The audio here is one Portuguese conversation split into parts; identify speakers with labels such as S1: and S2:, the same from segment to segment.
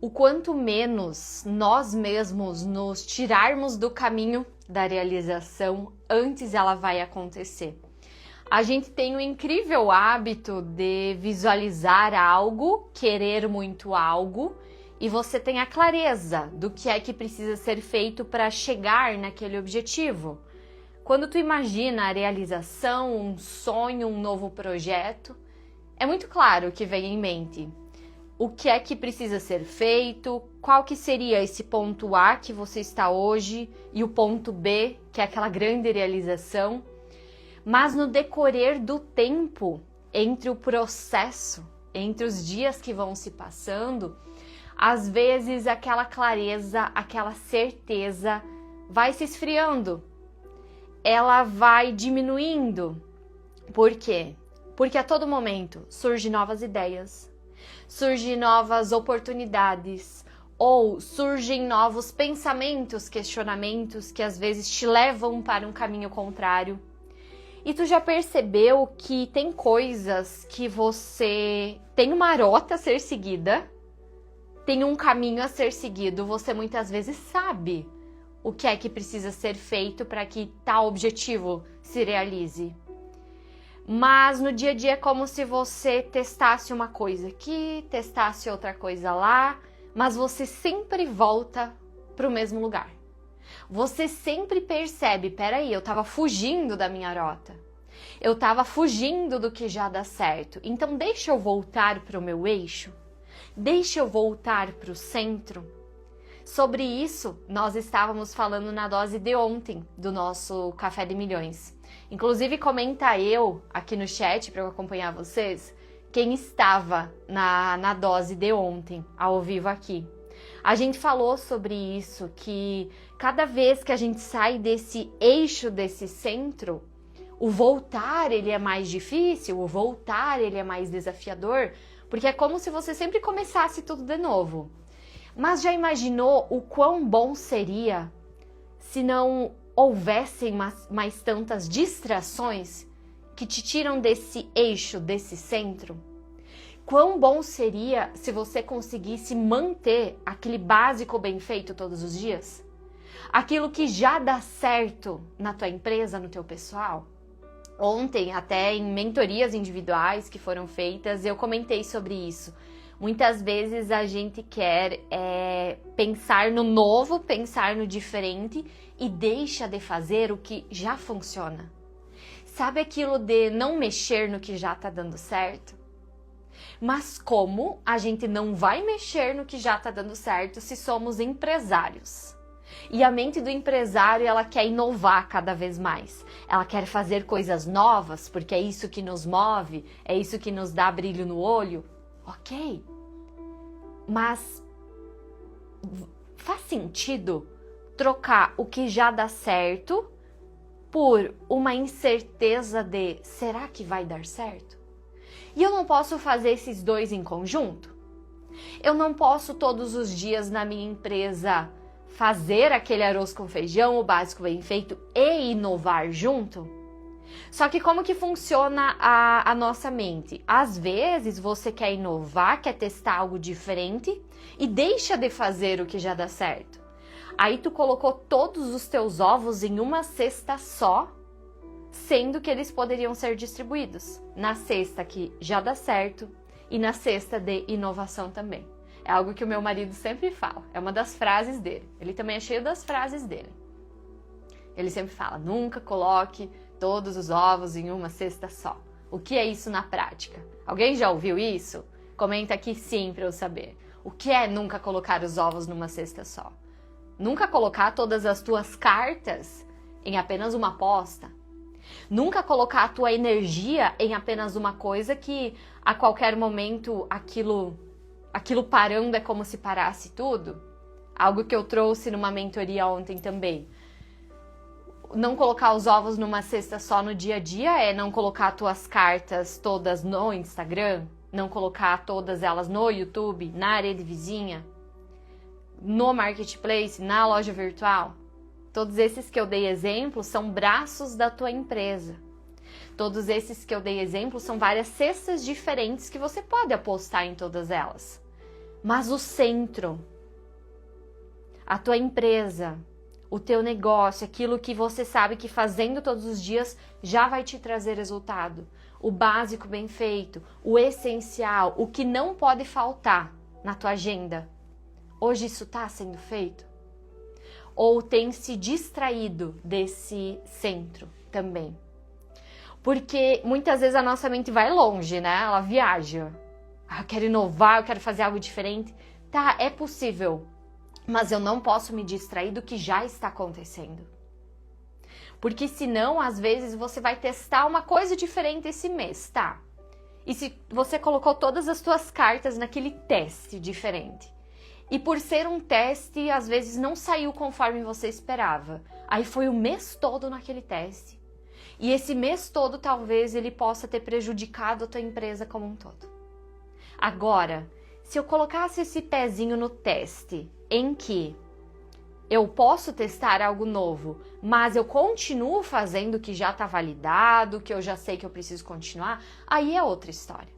S1: o quanto menos nós mesmos nos tirarmos do caminho da realização, antes ela vai acontecer. A gente tem o incrível hábito de visualizar algo, querer muito algo, e você tem a clareza do que é que precisa ser feito para chegar naquele objetivo. Quando tu imagina a realização, um sonho, um novo projeto, é muito claro o que vem em mente. O que é que precisa ser feito, qual que seria esse ponto A que você está hoje e o ponto B, que é aquela grande realização. Mas no decorrer do tempo, entre o processo, entre os dias que vão se passando, às vezes aquela clareza, aquela certeza vai se esfriando. Ela vai diminuindo. Por quê? Porque a todo momento surgem novas ideias, surgem novas oportunidades, ou surgem novos pensamentos, questionamentos que às vezes te levam para um caminho contrário. E tu já percebeu que tem coisas que você tem uma rota a ser seguida, tem um caminho a ser seguido, você muitas vezes sabe o que é que precisa ser feito para que tal objetivo se realize. Mas no dia a dia é como se você testasse uma coisa aqui, testasse outra coisa lá, mas você sempre volta para o mesmo lugar. Você sempre percebe, peraí, eu estava fugindo da minha rota. Eu estava fugindo do que já dá certo. Então deixa eu voltar para o meu eixo. Deixa eu voltar para o centro. Sobre isso, nós estávamos falando na dose de ontem do nosso Café de Milhões. Inclusive, comenta eu aqui no chat para eu acompanhar vocês, quem estava na dose de ontem, ao vivo aqui. A gente falou sobre isso, que cada vez que a gente sai desse eixo, desse centro, o voltar ele é mais difícil, o voltar ele é mais desafiador, porque é como se você sempre começasse tudo de novo. Mas já imaginou o quão bom seria se não houvessem mais tantas distrações que te tiram desse eixo, desse centro? Quão bom seria se você conseguisse manter aquele básico bem feito todos os dias? Aquilo que já dá certo na tua empresa, no teu pessoal? Ontem, até em mentorias individuais que foram feitas, eu comentei sobre isso. Muitas vezes a gente quer pensar no novo, pensar no diferente e deixa de fazer o que já funciona. Sabe aquilo de não mexer no que já está dando certo? Mas como a gente não vai mexer no que já está dando certo se somos empresários? E a mente do empresário, ela quer inovar cada vez mais. Ela quer fazer coisas novas, porque é isso que nos move, é isso que nos dá brilho no olho. Ok, mas faz sentido trocar o que já dá certo por uma incerteza de será que vai dar certo? E eu não posso fazer esses dois em conjunto? Eu não posso todos os dias na minha empresa fazer aquele arroz com feijão, o básico bem feito e inovar junto? Só que como que funciona a nossa mente? Às vezes você quer inovar, quer testar algo diferente e deixa de fazer o que já dá certo. Aí tu colocou todos os teus ovos em uma cesta só, sendo que eles poderiam ser distribuídos na cesta que já dá certo e na cesta de inovação também. É algo que o meu marido sempre fala, é uma das frases dele. Ele também é cheio das frases dele. Ele sempre fala, nunca coloque todos os ovos em uma cesta só. O que é isso na prática? Alguém já ouviu isso? Comenta aqui sim para eu saber. O que é nunca colocar os ovos numa cesta só? Nunca colocar todas as tuas cartas em apenas uma aposta. Nunca colocar a tua energia em apenas uma coisa que a qualquer momento aquilo parando é como se parasse tudo. Algo que eu trouxe numa mentoria ontem também. Não colocar os ovos numa cesta só no dia a dia é não colocar as tuas cartas todas no Instagram, não colocar todas elas no YouTube, na rede vizinha, no marketplace, na loja virtual. Todos esses que eu dei exemplo são braços da tua empresa. Todos esses que eu dei exemplo são várias cestas diferentes que você pode apostar em todas elas. Mas o centro, a tua empresa, o teu negócio, aquilo que você sabe que fazendo todos os dias já vai te trazer resultado. O básico bem feito, o essencial, o que não pode faltar na tua agenda. Hoje isso está sendo feito? Ou tem se distraído desse centro também? Porque muitas vezes a nossa mente vai longe, né? Ela viaja. Eu quero inovar, eu quero fazer algo diferente. Tá, é possível. Mas eu não posso me distrair do que já está acontecendo. Porque senão, às vezes, você vai testar uma coisa diferente esse mês, tá? E se você colocou todas as suas cartas naquele teste diferente, e por ser um teste, às vezes não saiu conforme você esperava. Aí foi o mês todo naquele teste. E esse mês todo, talvez, ele possa ter prejudicado a tua empresa como um todo. Agora, se eu colocasse esse pezinho no teste, em que eu posso testar algo novo, mas eu continuo fazendo o que já está validado, que eu já sei que eu preciso continuar, aí é outra história.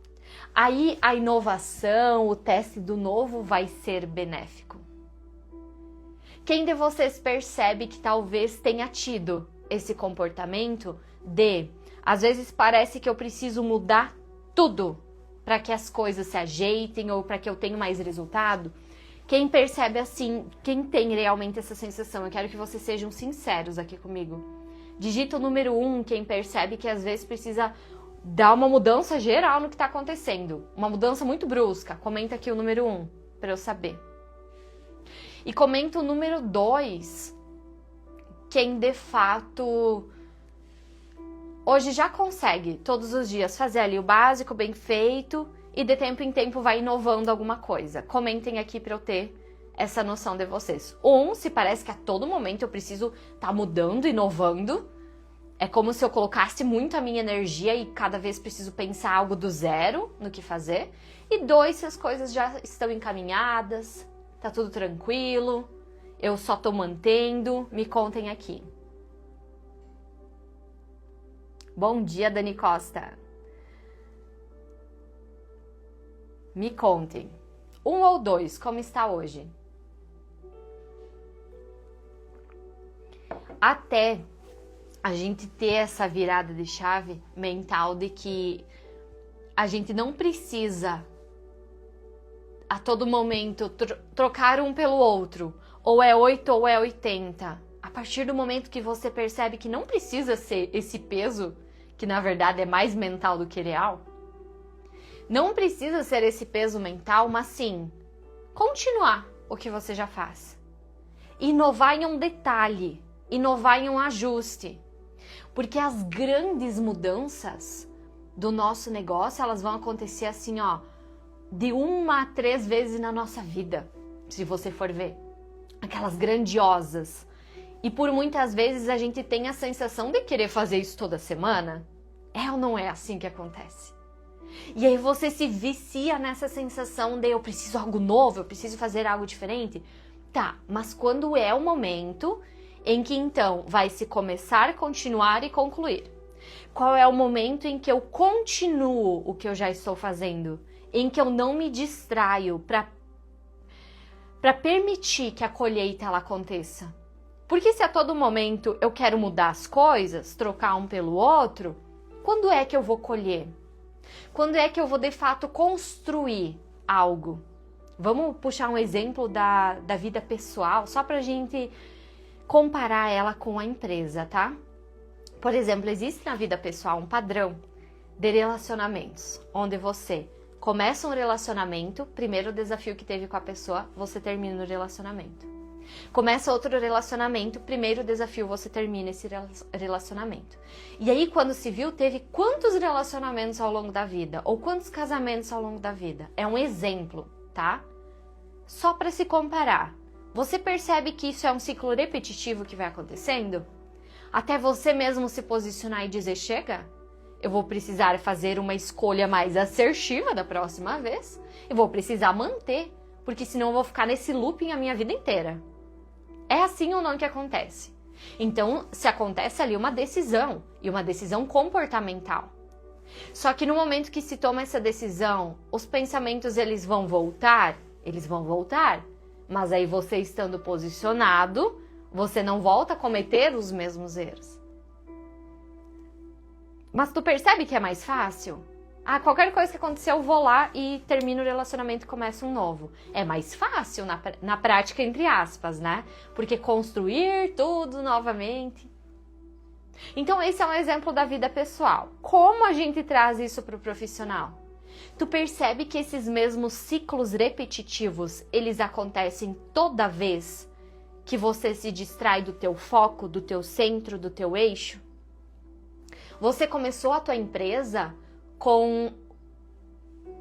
S1: Aí a inovação, o teste do novo vai ser benéfico. Quem de vocês percebe que talvez tenha tido esse comportamento de, às vezes parece que eu preciso mudar tudo para que as coisas se ajeitem ou para que eu tenha mais resultado? Quem percebe assim, quem tem realmente essa sensação, eu quero que vocês sejam sinceros aqui comigo. Digita o número 1, quem percebe que às vezes precisa dar uma mudança geral no que está acontecendo. Uma mudança muito brusca. Comenta aqui o número 1, para eu saber. E comenta o número 2, quem de fato hoje já consegue todos os dias fazer ali o básico bem feito e de tempo em tempo vai inovando alguma coisa. Comentem aqui para eu ter essa noção de vocês. Se parece que a todo momento eu preciso estar mudando, inovando, é como se eu colocasse muito a minha energia e cada vez preciso pensar algo do zero no que fazer. E 2, se as coisas já estão encaminhadas, tá tudo tranquilo, eu só tô mantendo, me contem aqui. Bom dia, Dani Costa. Me contem. 1 ou 2, como está hoje? Até a gente ter essa virada de chave mental de que a gente não precisa a todo momento trocar um pelo outro, ou é 8 ou é 80. A partir do momento que você percebe que não precisa ser esse peso, que na verdade é mais mental do que real, não precisa ser esse peso mental, mas sim continuar o que você já faz. Inovar em um detalhe, inovar em um ajuste. Porque as grandes mudanças do nosso negócio, elas vão acontecer assim, ó, de 1 a 3 vezes na nossa vida, se você for ver. Aquelas grandiosas. E por muitas vezes a gente tem a sensação de querer fazer isso toda semana. É ou não é assim que acontece? E aí você se vicia nessa sensação de eu preciso algo novo, eu preciso fazer algo diferente. Tá, mas quando é o momento em que então vai se começar, continuar e concluir? Qual é o momento em que eu continuo o que eu já estou fazendo? Em que eu não me distraio para permitir que a colheita ela aconteça? Porque se a todo momento eu quero mudar as coisas, trocar um pelo outro, quando é que eu vou colher? Quando é que eu vou de fato construir algo? Vamos puxar um exemplo da vida pessoal, só pra gente comparar ela com a empresa, tá? Por exemplo, existe na vida pessoal um padrão de relacionamentos, onde você começa um relacionamento, primeiro desafio que teve com a pessoa, você termina o relacionamento. Começa outro relacionamento, primeiro desafio, você termina esse relacionamento. E aí, quando se viu, teve quantos relacionamentos ao longo da vida? Ou quantos casamentos ao longo da vida? É um exemplo, tá? Só para se comparar. Você percebe que isso é um ciclo repetitivo que vai acontecendo? Até você mesmo se posicionar e dizer, chega, eu vou precisar fazer uma escolha mais assertiva da próxima vez. Eu vou precisar manter, porque senão eu vou ficar nesse looping a minha vida inteira. É assim ou não que acontece? Então, se acontece ali uma decisão, e uma decisão comportamental. Só que no momento que se toma essa decisão, os pensamentos eles vão voltar Eles vão voltar. Mas aí você estando posicionado, você não volta a cometer os mesmos erros. Mas tu percebe que é mais fácil? Ah, qualquer coisa que aconteceu, eu vou lá e termino o relacionamento e começo um novo. É mais fácil na prática, entre aspas, né? Porque construir tudo novamente. Então esse é um exemplo da vida pessoal. Como a gente traz isso para o profissional? Tu percebe que esses mesmos ciclos repetitivos, eles acontecem toda vez que você se distrai do teu foco, do teu centro, do teu eixo? Você começou a tua empresa com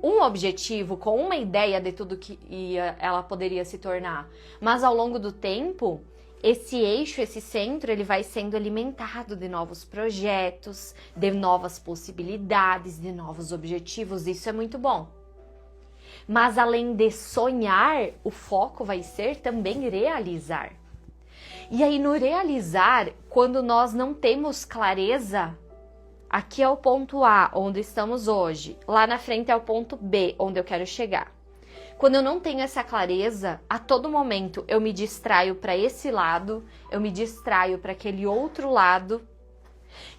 S1: um objetivo, com uma ideia de tudo que ela poderia se tornar. Mas ao longo do tempo, esse eixo, esse centro, ele vai sendo alimentado de novos projetos, de novas possibilidades, de novos objetivos. Isso é muito bom. Mas além de sonhar, o foco vai ser também realizar. E aí no realizar, quando nós não temos clareza, aqui é o ponto A, onde estamos hoje. Lá na frente é o ponto B, onde eu quero chegar. Quando eu não tenho essa clareza, a todo momento eu me distraio para esse lado, eu me distraio para aquele outro lado.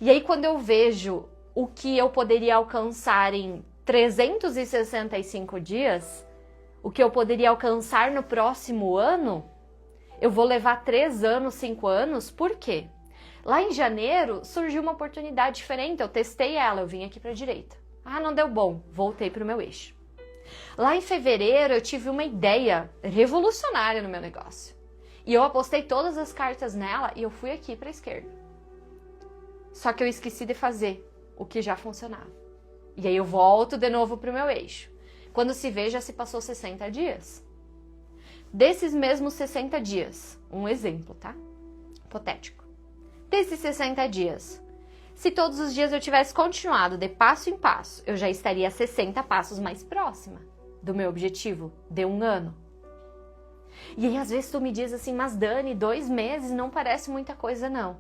S1: E aí quando eu vejo o que eu poderia alcançar em 365 dias, o que eu poderia alcançar no próximo ano, eu vou levar 3 anos, 5 anos, por quê? Lá em janeiro surgiu uma oportunidade diferente, eu testei ela, eu vim aqui para a direita. Ah, não deu bom, voltei para o meu eixo. Lá em fevereiro eu tive uma ideia revolucionária no meu negócio. E eu apostei todas as cartas nela e eu fui aqui para a esquerda. Só que eu esqueci de fazer o que já funcionava. E aí eu volto de novo para o meu eixo. Quando se vê, já se passou 60 dias. Desses mesmos 60 dias, um exemplo, tá? Hipotético. Desses 60 dias, se todos os dias eu tivesse continuado de passo em passo, eu já estaria 60 passos mais próxima do meu objetivo de 1 ano. E aí às vezes tu me diz assim, mas Dani, 2 meses não parece muita coisa não.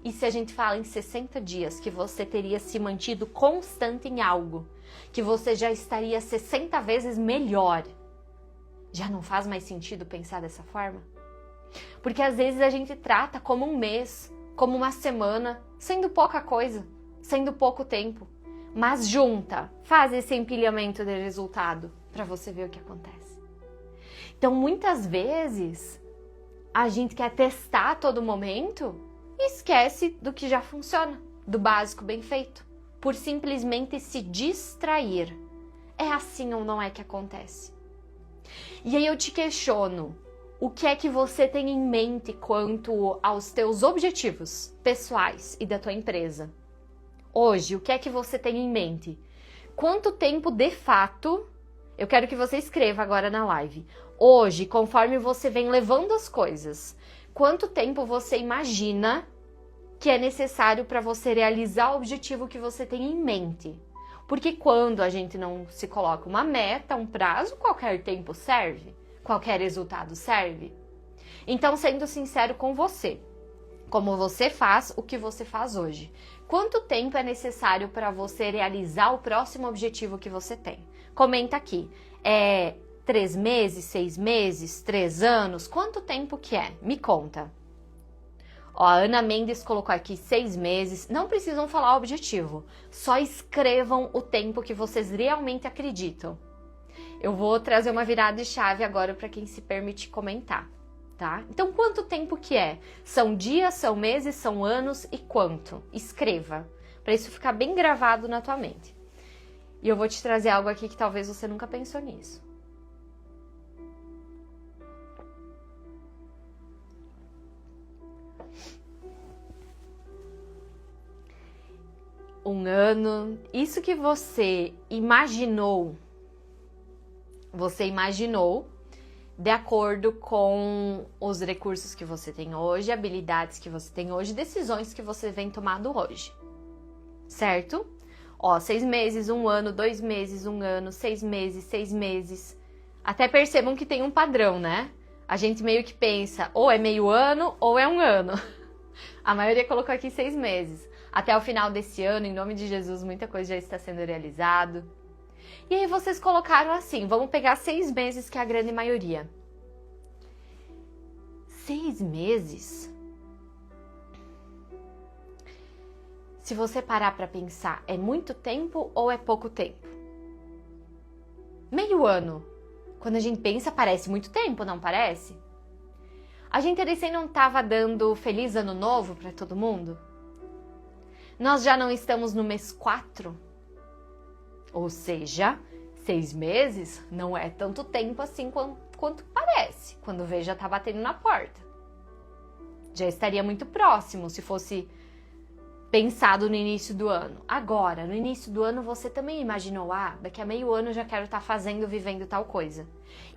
S1: E se a gente fala em 60 dias que você teria se mantido constante em algo, que você já estaria 60 vezes melhor, já não faz mais sentido pensar dessa forma? Porque às vezes a gente trata como um mês, como uma semana, sendo pouca coisa, sendo pouco tempo. Mas junta, faz esse empilhamento de resultado para você ver o que acontece. Então, muitas vezes, a gente quer testar a todo momento e esquece do que já funciona, do básico bem feito, por simplesmente se distrair. É assim ou não é que acontece? E aí eu te questiono, o que é que você tem em mente quanto aos teus objetivos pessoais e da tua empresa? Hoje, o que é que você tem em mente? Quanto tempo de fato, eu quero que você escreva agora na live. Hoje, conforme você vem levando as coisas, quanto tempo você imagina que é necessário para você realizar o objetivo que você tem em mente? Porque quando a gente não se coloca uma meta, um prazo, qualquer tempo serve. Qualquer resultado serve? Então, sendo sincero com você, como você faz o que você faz hoje? Quanto tempo é necessário para você realizar o próximo objetivo que você tem? Comenta aqui. É 3 meses, 6 meses, 3 anos? Quanto tempo que é? Me conta. Ó, a Ana Mendes colocou aqui 6 meses. Não precisam falar o objetivo. Só escrevam o tempo que vocês realmente acreditam. Eu vou trazer uma virada de chave agora para quem se permite comentar, tá? Então, quanto tempo que é? São dias, são meses, são anos e quanto? Escreva, para isso ficar bem gravado na tua mente. E eu vou te trazer algo aqui que talvez você nunca pensou nisso. Um ano, isso que você imaginou de acordo com os recursos que você tem hoje, habilidades que você tem hoje, decisões que você vem tomando hoje, certo? Ó, 6 meses, 1 ano, 2 meses, 1 ano, 6 meses, 6 meses. Até percebam que tem um padrão, né? A gente meio que pensa, ou é meio ano, ou é 1 ano. A maioria colocou aqui 6 meses. Até o final desse ano, em nome de Jesus, muita coisa já está sendo realizado. E aí vocês colocaram assim, vamos pegar 6 meses, que é a grande maioria. 6 meses? Se você parar para pensar, é muito tempo ou é pouco tempo? Meio ano. Quando a gente pensa, parece muito tempo, não parece? A gente recém não estava dando feliz ano novo para todo mundo? Nós já não estamos no mês 4? Ou seja, 6 meses não é tanto tempo assim quanto parece. Quando vê, já tá batendo na porta. Já estaria muito próximo se fosse pensado no início do ano. Agora, no início do ano, você também imaginou, daqui a meio ano eu já quero estar fazendo, vivendo tal coisa.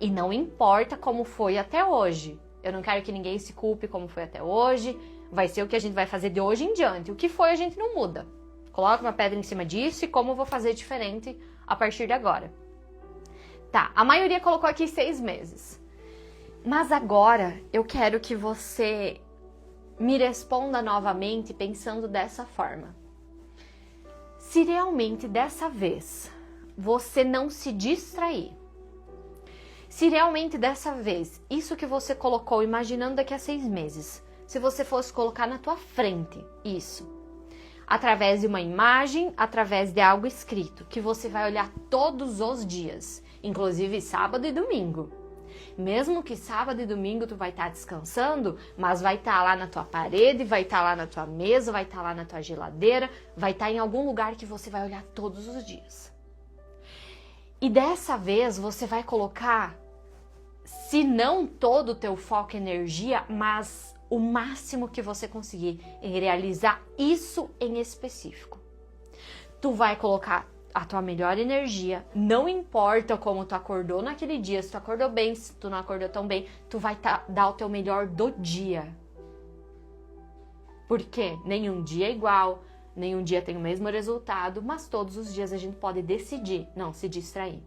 S1: E não importa como foi até hoje. Eu não quero que ninguém se culpe como foi até hoje. Vai ser o que a gente vai fazer de hoje em diante. O que foi, a gente não muda. Coloca uma pedra em cima disso e como eu vou fazer diferente a partir de agora. Tá, a maioria colocou aqui 6 meses. Mas agora eu quero que você me responda novamente pensando dessa forma. Se realmente dessa vez você não se distrair, se realmente dessa vez isso que você colocou imaginando daqui a 6 meses, se você fosse colocar na tua frente isso, através de uma imagem, através de algo escrito, que você vai olhar todos os dias, inclusive sábado e domingo. Mesmo que sábado e domingo tu vai estar descansando, mas vai estar lá na tua parede, vai estar lá na tua mesa, vai estar lá na tua geladeira, vai estar em algum lugar que você vai olhar todos os dias. E dessa vez você vai colocar, se não todo o teu foco e energia, mas o máximo que você conseguir em realizar isso em específico. Tu vai colocar a tua melhor energia, não importa como tu acordou naquele dia, se tu acordou bem, se tu não acordou tão bem, tu vai dar o teu melhor do dia. Porque nenhum dia é igual, nenhum dia tem o mesmo resultado, mas todos os dias a gente pode decidir não se distrair.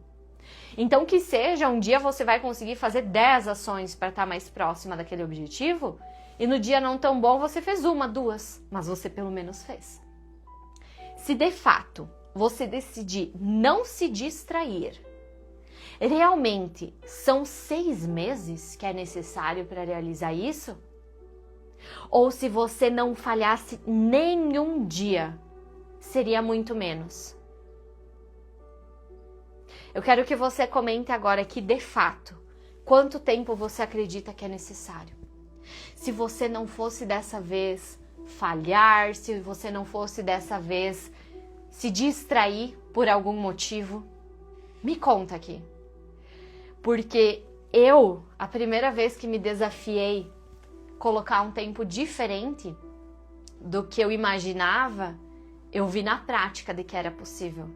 S1: Então que seja, um dia você vai conseguir fazer 10 ações para estar mais próxima daquele objetivo, e no dia não tão bom você fez 1, 2, mas você pelo menos fez. Se de fato você decidir não se distrair, realmente são 6 meses que é necessário para realizar isso? Ou se você não falhasse nenhum dia, seria muito menos? Eu quero que você comente agora que, de fato, quanto tempo você acredita que é necessário. Se você não fosse dessa vez falhar, se você não fosse dessa vez se distrair por algum motivo, me conta aqui. Porque eu, a primeira vez que me desafiei colocar um tempo diferente do que eu imaginava, eu vi na prática de que era possível.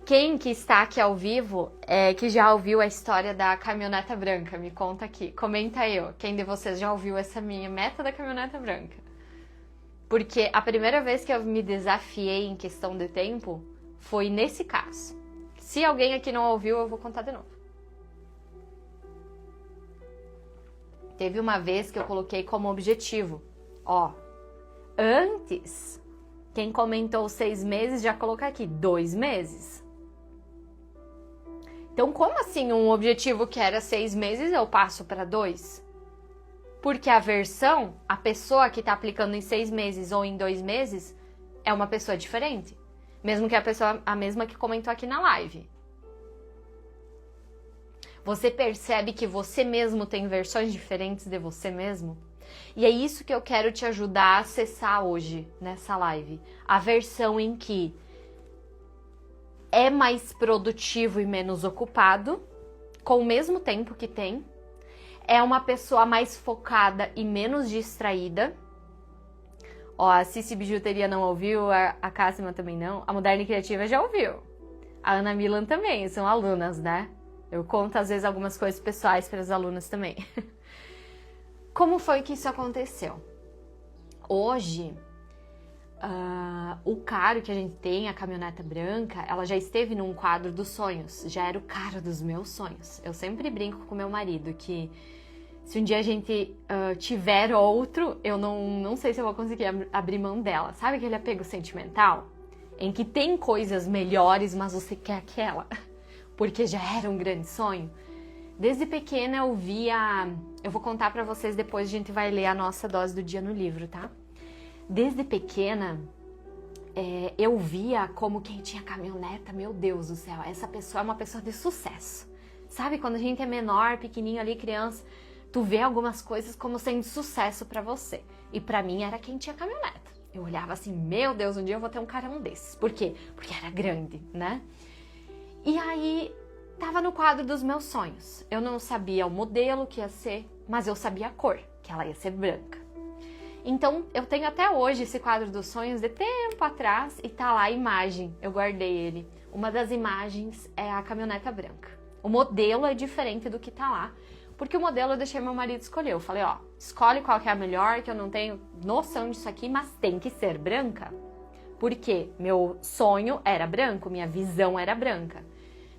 S1: Quem que está aqui ao vivo, que já ouviu a história da caminhoneta branca, me conta aqui, comenta aí, quem de vocês já ouviu essa minha meta da caminhoneta branca? Porque a primeira vez que eu me desafiei em questão de tempo foi nesse caso. Se alguém aqui não ouviu, eu vou contar de novo. Teve uma vez que eu coloquei como objetivo, antes, quem comentou 6 meses, já coloca aqui 2 meses. Então, como assim um objetivo que era 6 meses, eu passo para 2? Porque a pessoa que está aplicando em 6 meses ou em 2 meses, é uma pessoa diferente. Mesmo que a mesma que comentou aqui na live. Você percebe que você mesmo tem versões diferentes de você mesmo? E é isso que eu quero te ajudar a acessar hoje, nessa live. A versão em que é mais produtivo e menos ocupado, com o mesmo tempo que tem. É uma pessoa mais focada e menos distraída. A Cici Bijuteria não ouviu, a Cássima também não. A Moderna e Criativa já ouviu. A Ana Milan também, são alunas, né? Eu conto às vezes algumas coisas pessoais para as alunas também. Como foi que isso aconteceu? Hoje, o carro que a gente tem, a caminhoneta branca, ela já esteve num quadro dos sonhos. Já era o carro dos meus sonhos. Eu sempre brinco com meu marido que se um dia a gente tiver outro, eu não sei se eu vou conseguir abrir mão dela. Sabe aquele apego sentimental? em que tem coisas melhores, mas você quer aquela, porque já era um grande sonho. Desde pequena eu via, eu vou contar pra vocês depois, a gente vai ler a nossa dose do dia no livro, tá? Desde pequena, eu via como quem tinha caminhoneta, meu Deus do céu, essa pessoa é uma pessoa de sucesso. Sabe, quando a gente é menor, pequenininho ali, criança, tu vê algumas coisas como sendo sucesso pra você. E pra mim era quem tinha caminhoneta. Eu olhava assim, meu Deus, um dia eu vou ter um carão desses. Por quê? Porque era grande, né? E aí, tava no quadro dos meus sonhos. Eu não sabia o modelo que ia ser, mas eu sabia a cor, que ela ia ser branca. Então, eu tenho até hoje esse quadro dos sonhos de tempo atrás e tá lá a imagem, eu guardei ele. Uma das imagens é a caminhoneta branca. O modelo é diferente do que tá lá, porque o modelo eu deixei meu marido escolher. Eu falei, ó, escolhe qual que é a melhor, que eu não tenho noção disso aqui, mas tem que ser branca. Porque meu sonho era branco, minha visão era branca.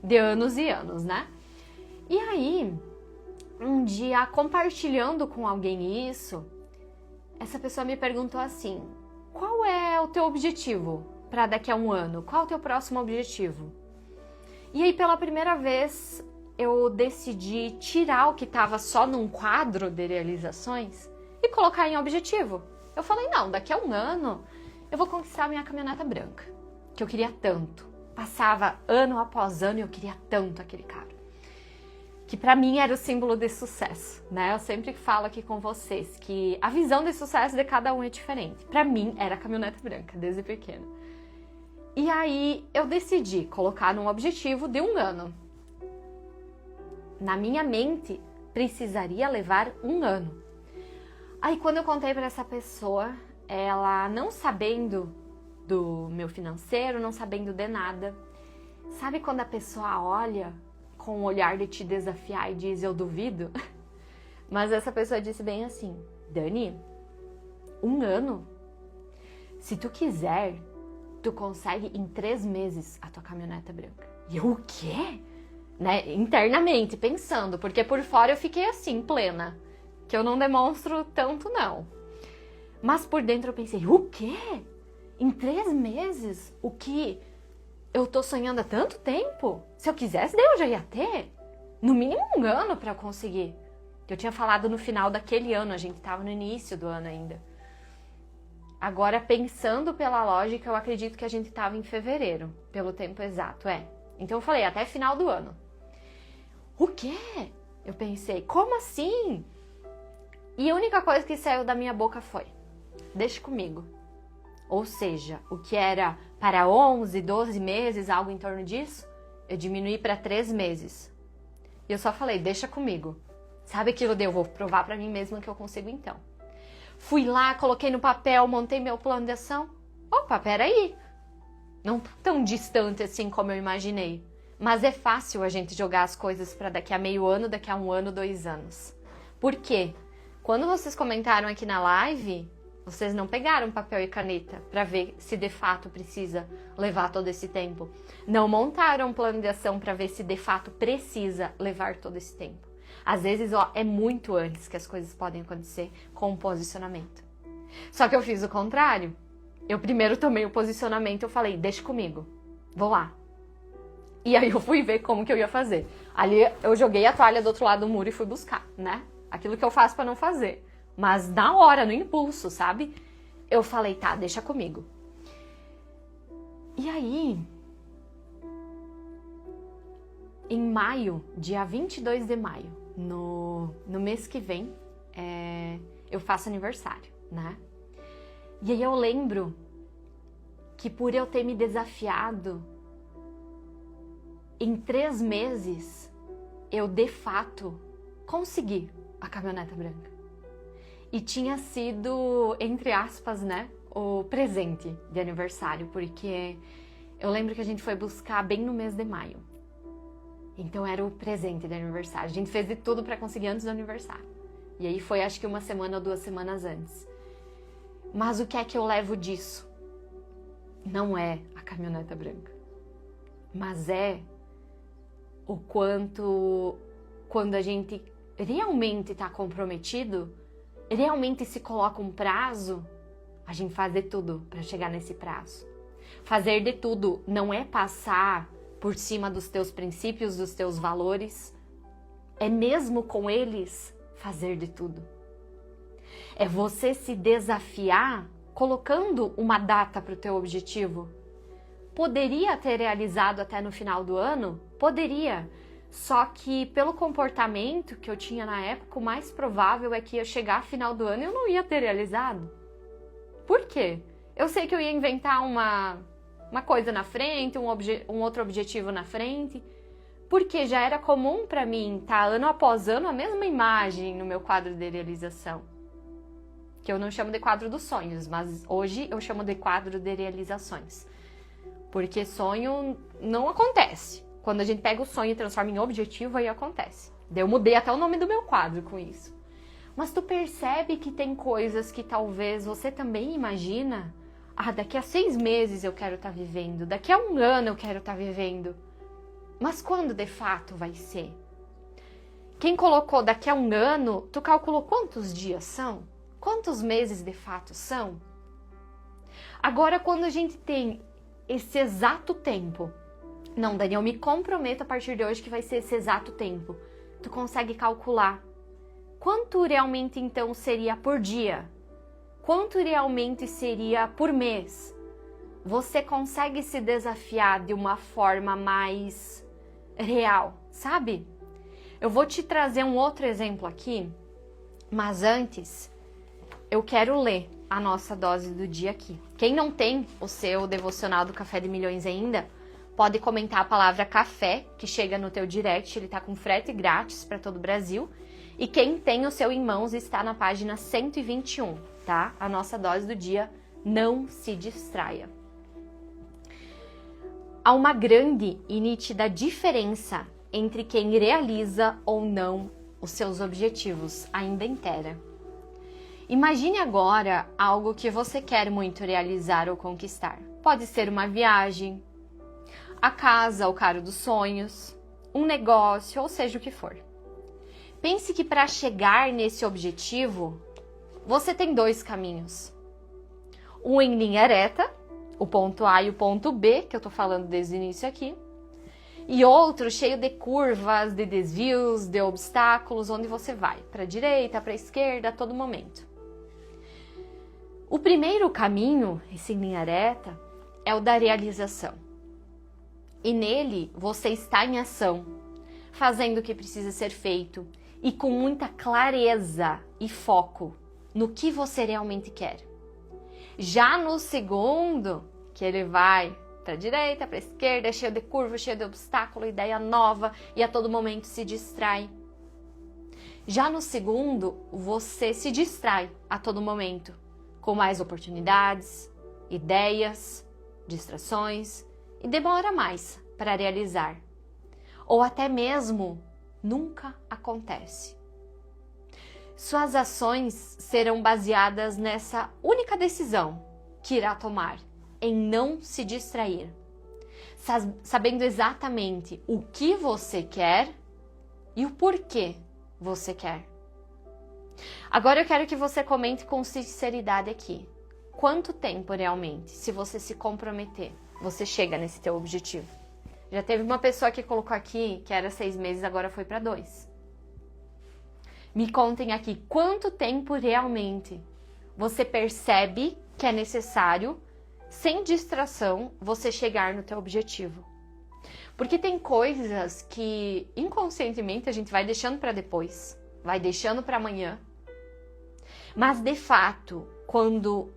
S1: De anos e anos, né? E aí, um dia, compartilhando com alguém isso, essa pessoa me perguntou assim, qual é o teu objetivo para daqui a um ano? Qual é o teu próximo objetivo? E aí, pela primeira vez, eu decidi tirar o que estava só num quadro de realizações e colocar em objetivo. Eu falei, não, daqui a um ano eu vou conquistar minha caminhoneta branca, que eu queria tanto. Passava ano após ano e eu queria tanto aquele carro. Que pra mim era o símbolo de sucesso, né? Eu sempre falo aqui com vocês que a visão de sucesso de cada um é diferente. Pra mim era a caminhoneta branca, desde pequena. E aí eu decidi colocar num objetivo de um ano. Na minha mente, precisaria levar um ano. Aí quando eu contei pra essa pessoa, ela não sabendo do meu financeiro, não sabendo de nada. Sabe quando a pessoa olha com um olhar de te desafiar e diz, eu duvido? Mas essa pessoa disse bem assim, Dani, um ano? Se tu quiser, tu consegue em 3 meses a tua caminhoneta branca. E eu, o quê? Né? Internamente, pensando, porque por fora eu fiquei assim, plena, que eu não demonstro tanto não. Mas por dentro eu pensei, o quê? Em 3 meses? O que eu tô sonhando há tanto tempo? Se eu quisesse, eu já ia ter. No mínimo um ano pra eu conseguir. Eu tinha falado no final daquele ano, a gente tava no início do ano ainda. Agora, pensando pela lógica, eu acredito que a gente tava em fevereiro, pelo tempo exato, Então eu falei, até final do ano. O quê? Eu pensei, como assim? E a única coisa que saiu da minha boca foi, deixa comigo. Ou seja, o que era para 11, 12 meses, algo em torno disso, eu diminuí para 3 meses. E eu só falei, deixa comigo. Sabe aquilo de eu vou provar para mim mesma que eu consigo então. Fui lá, coloquei no papel, montei meu plano de ação. Opa, peraí. Não tá tão distante assim como eu imaginei. Mas é fácil a gente jogar as coisas para daqui a meio ano, daqui a um ano, 2 anos. Por quê? Quando vocês comentaram aqui na live, vocês não pegaram papel e caneta para ver se de fato precisa levar todo esse tempo. Não montaram um plano de ação para ver se de fato precisa levar todo esse tempo. Às vezes, é muito antes que as coisas podem acontecer com o posicionamento. Só que eu fiz o contrário. Eu primeiro tomei o posicionamento, eu falei, deixa comigo, vou lá. E aí eu fui ver como que eu ia fazer. Ali eu joguei a toalha do outro lado do muro e fui buscar, né? Aquilo que eu faço para não fazer. Mas na hora, no impulso, sabe? Eu falei, tá, deixa comigo. E aí, em maio, dia 22 de maio, no mês que vem, eu faço aniversário, né? E aí eu lembro que por eu ter me desafiado, em 3 meses, eu de fato consegui a caminhoneta branca. E tinha sido, entre aspas, né, o presente de aniversário, porque eu lembro que a gente foi buscar bem no mês de maio. Então era o presente de aniversário. A gente fez de tudo para conseguir antes do aniversário. E aí foi acho que 1 semana ou 2 semanas antes. Mas o que é que eu levo disso? Não é a caminhoneta branca. Mas é o quanto, quando a gente realmente está comprometido, realmente se coloca um prazo, a gente faz de tudo para chegar nesse prazo. Fazer de tudo não é passar por cima dos teus princípios, dos teus valores. É mesmo com eles fazer de tudo. É você se desafiar colocando uma data para o teu objetivo. Poderia ter realizado até no final do ano? Poderia. Só que pelo comportamento que eu tinha na época, o mais provável é que ia chegar ao final do ano e eu não ia ter realizado. Por quê? Eu sei que eu ia inventar uma coisa na frente, um outro objetivo na frente, porque já era comum para mim estar ano após ano a mesma imagem no meu quadro de realização. Que eu não chamo de quadro dos sonhos, mas hoje eu chamo de quadro de realizações. Porque sonho não acontece. Quando a gente pega o sonho e transforma em objetivo, aí acontece. Eu mudei até o nome do meu quadro com isso. Mas tu percebe que tem coisas que talvez você também imagina? Daqui a 6 meses eu quero estar vivendo. Daqui a 1 ano eu quero estar vivendo. Mas quando de fato vai ser? Quem colocou daqui a 1 ano, tu calculou quantos dias são? Quantos meses de fato são? Agora, quando a gente tem esse exato tempo, não, Daniel, me comprometo a partir de hoje que vai ser esse exato tempo. Tu consegue calcular quanto realmente então seria por dia? Quanto realmente seria por mês? Você consegue se desafiar de uma forma mais real, sabe? Eu vou te trazer um outro exemplo aqui, mas antes eu quero ler a nossa dose do dia aqui. Quem não tem o seu devocional do Café de Milhões ainda, pode comentar a palavra café, que chega no teu direct, ele tá com frete grátis para todo o Brasil. E quem tem o seu em mãos está na página 121, tá? A nossa dose do dia, não se distraia. Há uma grande e nítida diferença entre quem realiza ou não os seus objetivos ainda inteira. Imagine agora algo que você quer muito realizar ou conquistar. Pode ser uma viagem, a casa, o carro dos sonhos, um negócio, ou seja o que for. Pense que para chegar nesse objetivo, você tem 2 caminhos. Um em linha reta, o ponto A e o ponto B, que eu tô falando desde o início aqui, e outro cheio de curvas, de desvios, de obstáculos, onde você vai para a direita, para a esquerda, a todo momento. O primeiro caminho, esse em linha reta, é o da realização. E nele você está em ação, fazendo o que precisa ser feito e com muita clareza e foco no que você realmente quer. Já no segundo, que ele vai para a direita, para a esquerda, cheio de curva, cheio de obstáculo, ideia nova e a todo momento se distrai. Já no segundo, você se distrai a todo momento com mais oportunidades, ideias, distrações e demora mais para realizar. Ou até mesmo nunca acontece. Suas ações serão baseadas nessa única decisão que irá tomar, em não se distrair, sabendo exatamente o que você quer e o porquê você quer. Agora eu quero que você comente com sinceridade aqui. Quanto tempo realmente, se você se comprometer, você chega nesse teu objetivo? Já teve uma pessoa que colocou aqui que era 6 meses, agora foi para 2. Me contem aqui, quanto tempo realmente você percebe que é necessário, sem distração, você chegar no teu objetivo? Porque tem coisas que inconscientemente a gente vai deixando para depois, vai deixando para amanhã. Mas de fato, quando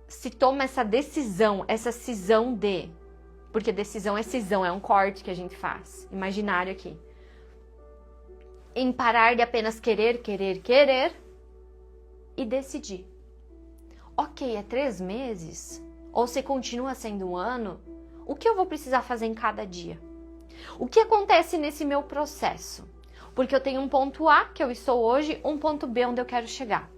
S1: se toma essa decisão, essa cisão de... Porque decisão é cisão, é um corte que a gente faz, imaginário aqui. Em parar de apenas querer e decidir. Ok, é 3 meses? Ou se continua sendo 1 ano? O que eu vou precisar fazer em cada dia? O que acontece nesse meu processo? Porque eu tenho um ponto A, que eu estou hoje, um ponto B, onde eu quero chegar.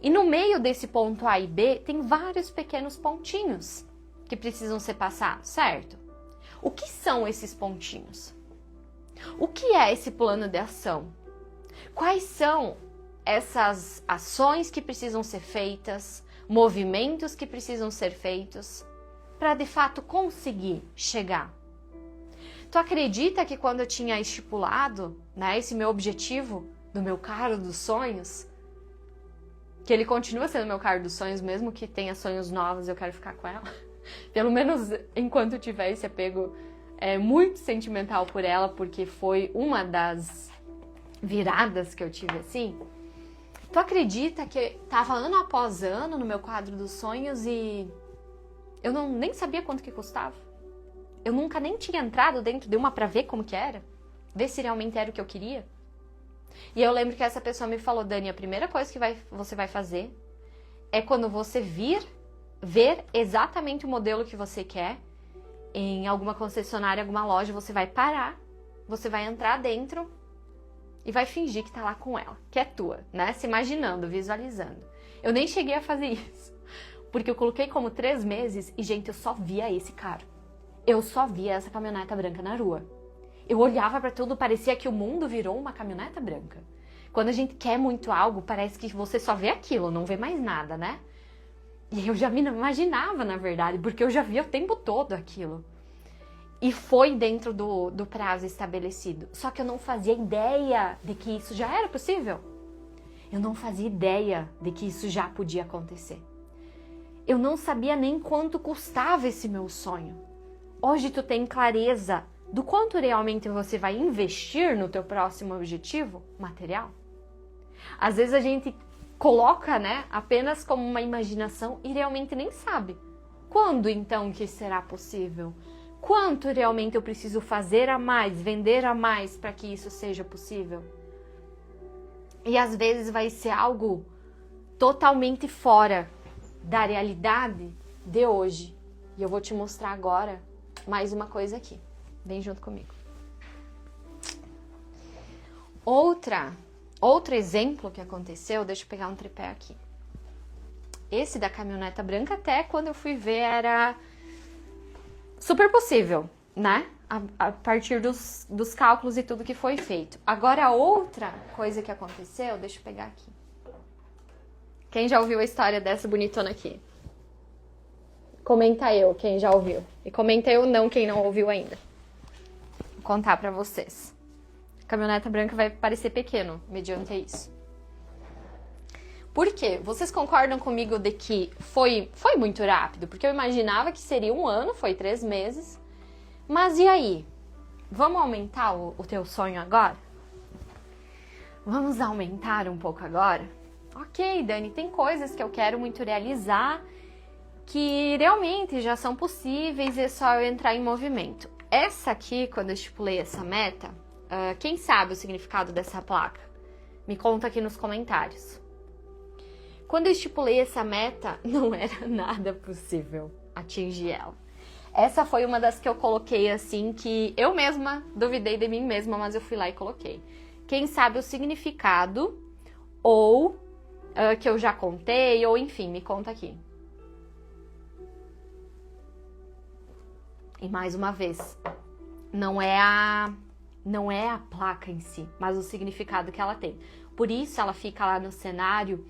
S1: E no meio desse ponto A e B, tem vários pequenos pontinhos que precisam ser passados, certo? O que são esses pontinhos? O que é esse plano de ação? Quais são essas ações que precisam ser feitas, movimentos que precisam ser feitos para de fato conseguir chegar. Tu acredita que quando eu tinha estipulado, né, esse meu objetivo do meu carro dos sonhos, que ele continua sendo meu carro dos sonhos, mesmo que tenha sonhos novos, eu quero ficar com ela. Pelo menos enquanto eu tiver esse apego muito sentimental por ela, porque foi uma das viradas que eu tive assim. Tu acredita que tava ano após ano no meu quadro dos sonhos e eu nem sabia quanto que custava? Eu nunca nem tinha entrado dentro de uma pra ver como que era, ver se realmente era o que eu queria. E eu lembro que essa pessoa me falou: Dani, a primeira coisa que você vai fazer é quando você ver exatamente o modelo que você quer em alguma concessionária, alguma loja, você vai parar, você vai entrar dentro e vai fingir que tá lá com ela, que é tua, né? Se imaginando, visualizando. Eu nem cheguei a fazer isso, porque eu coloquei como 3 meses e, gente, eu só via esse carro. Eu só via essa caminhoneta branca na rua. Eu olhava pra tudo, parecia que o mundo virou uma caminhoneta branca. Quando a gente quer muito algo, parece que você só vê aquilo, não vê mais nada, né? E eu já me imaginava, na verdade, porque eu já via o tempo todo aquilo. E foi dentro do prazo estabelecido. Só que eu não fazia ideia de que isso já era possível. Eu não fazia ideia de que isso já podia acontecer. Eu não sabia nem quanto custava esse meu sonho. Hoje tu tem clareza do quanto realmente você vai investir no teu próximo objetivo material? Às vezes a gente coloca, né, apenas como uma imaginação e realmente nem sabe. Quando então que será possível? Quanto realmente eu preciso fazer a mais, vender a mais para que isso seja possível? E às vezes vai ser algo totalmente fora da realidade de hoje. E eu vou te mostrar agora mais uma coisa aqui. Vem junto comigo. Outro exemplo que aconteceu, deixa eu pegar um tripé aqui. Esse da caminhoneta branca, até quando eu fui ver, era super possível, né? A partir dos cálculos e tudo que foi feito. Agora, outra coisa que aconteceu, deixa eu pegar aqui. Quem já ouviu a história dessa bonitona aqui? Comenta eu, quem já ouviu. E comenta eu não, quem não ouviu ainda. Vou contar pra vocês. A caminhoneta branca vai parecer pequeno, mediante isso. Por quê? Vocês concordam comigo de que foi muito rápido? Porque eu imaginava que seria 1 ano, foi 3 meses. Mas e aí? Vamos aumentar o teu sonho agora? Vamos aumentar um pouco agora? Ok, Dani, tem coisas que eu quero muito realizar que realmente já são possíveis, é só eu entrar em movimento. Essa aqui, quando eu estipulei essa meta, quem sabe o significado dessa placa? Me conta aqui nos comentários. Quando eu estipulei essa meta, não era nada possível atingir ela. Essa foi uma das que eu coloquei assim, que eu mesma duvidei de mim mesma, mas eu fui lá e coloquei. Quem sabe o significado, ou que eu já contei, ou enfim, me conta aqui. E mais uma vez, não é a placa em si, mas o significado que ela tem. Por isso ela fica lá no cenário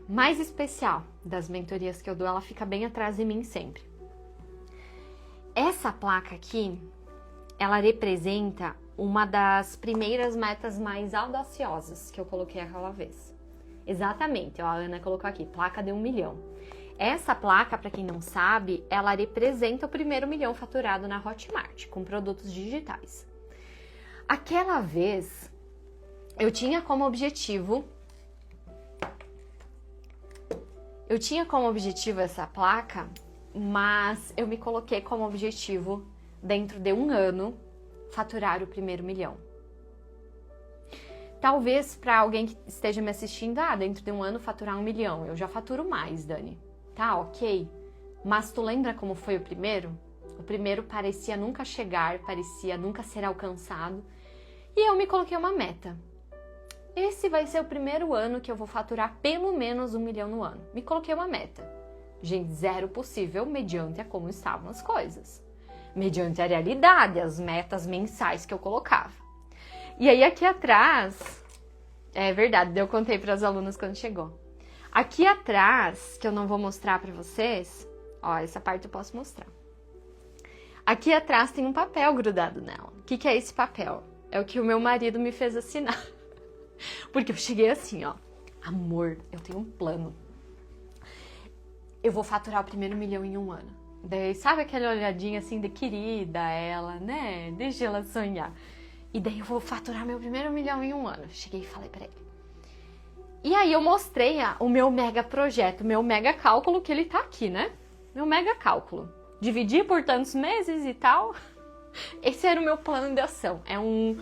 S1: mais especial das mentorias que eu dou, ela fica bem atrás de mim sempre. Essa placa aqui, ela representa uma das primeiras metas mais audaciosas que eu coloquei aquela vez. Exatamente, ó, a Ana colocou aqui, placa de 1 milhão. Essa placa, para quem não sabe, ela representa o primeiro 1 milhão faturado na Hotmart, com produtos digitais. Aquela vez, eu tinha como objetivo essa placa, mas eu me coloquei como objetivo, dentro de 1 ano, faturar o primeiro 1 milhão. Talvez para alguém que esteja me assistindo, dentro de 1 ano faturar 1 milhão. Eu já faturo mais, Dani. Tá, ok. Mas tu lembra como foi o primeiro? O primeiro parecia nunca chegar, parecia nunca ser alcançado. E eu me coloquei uma meta. Esse vai ser o primeiro ano que eu vou faturar pelo menos 1 milhão no ano. Me coloquei uma meta. Gente, zero possível mediante a como estavam as coisas. Mediante a realidade, as metas mensais que eu colocava. E aí aqui atrás, é verdade, eu contei para as alunas quando chegou. Aqui atrás, que eu não vou mostrar para vocês, Ó, essa parte eu posso mostrar. Aqui atrás tem um papel grudado nela. O que é esse papel? É o que o meu marido me fez assinar. Porque eu cheguei assim, ó. Amor, eu tenho um plano. Eu vou faturar o primeiro 1 milhão em 1 ano. Daí, sabe aquela olhadinha assim de querida ela, né? Deixa ela sonhar. E daí eu vou faturar meu primeiro 1 milhão em 1 ano. Cheguei e falei pra ele. E aí eu mostrei o meu mega projeto, o meu mega cálculo, que ele tá aqui, né? Meu mega cálculo. Dividir por tantos meses e tal. Esse era o meu plano de ação. É um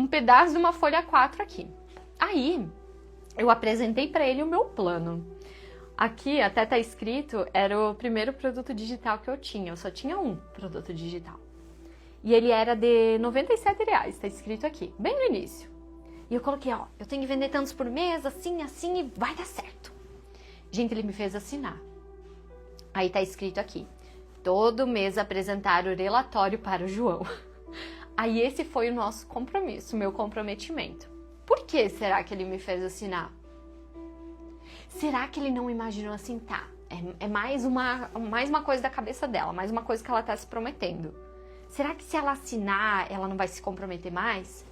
S1: pedaço de uma folha 4 aqui. Aí, eu apresentei para ele o meu plano. Aqui, até tá escrito, era o primeiro produto digital que eu tinha. Eu só tinha um produto digital. E ele era de R$97, tá escrito aqui, bem no início. E eu coloquei, ó, eu tenho que vender tantos por mês, assim, assim, e vai dar certo. Gente, ele me fez assinar. Aí tá escrito aqui, todo mês apresentar o relatório para o João. Aí esse foi o nosso compromisso, o meu comprometimento. Por que será que ele me fez assinar? Será que ele não imaginou assim, tá, é mais uma coisa da cabeça dela, mais uma coisa que ela tá se prometendo. Será que se ela assinar, ela não vai se comprometer mais?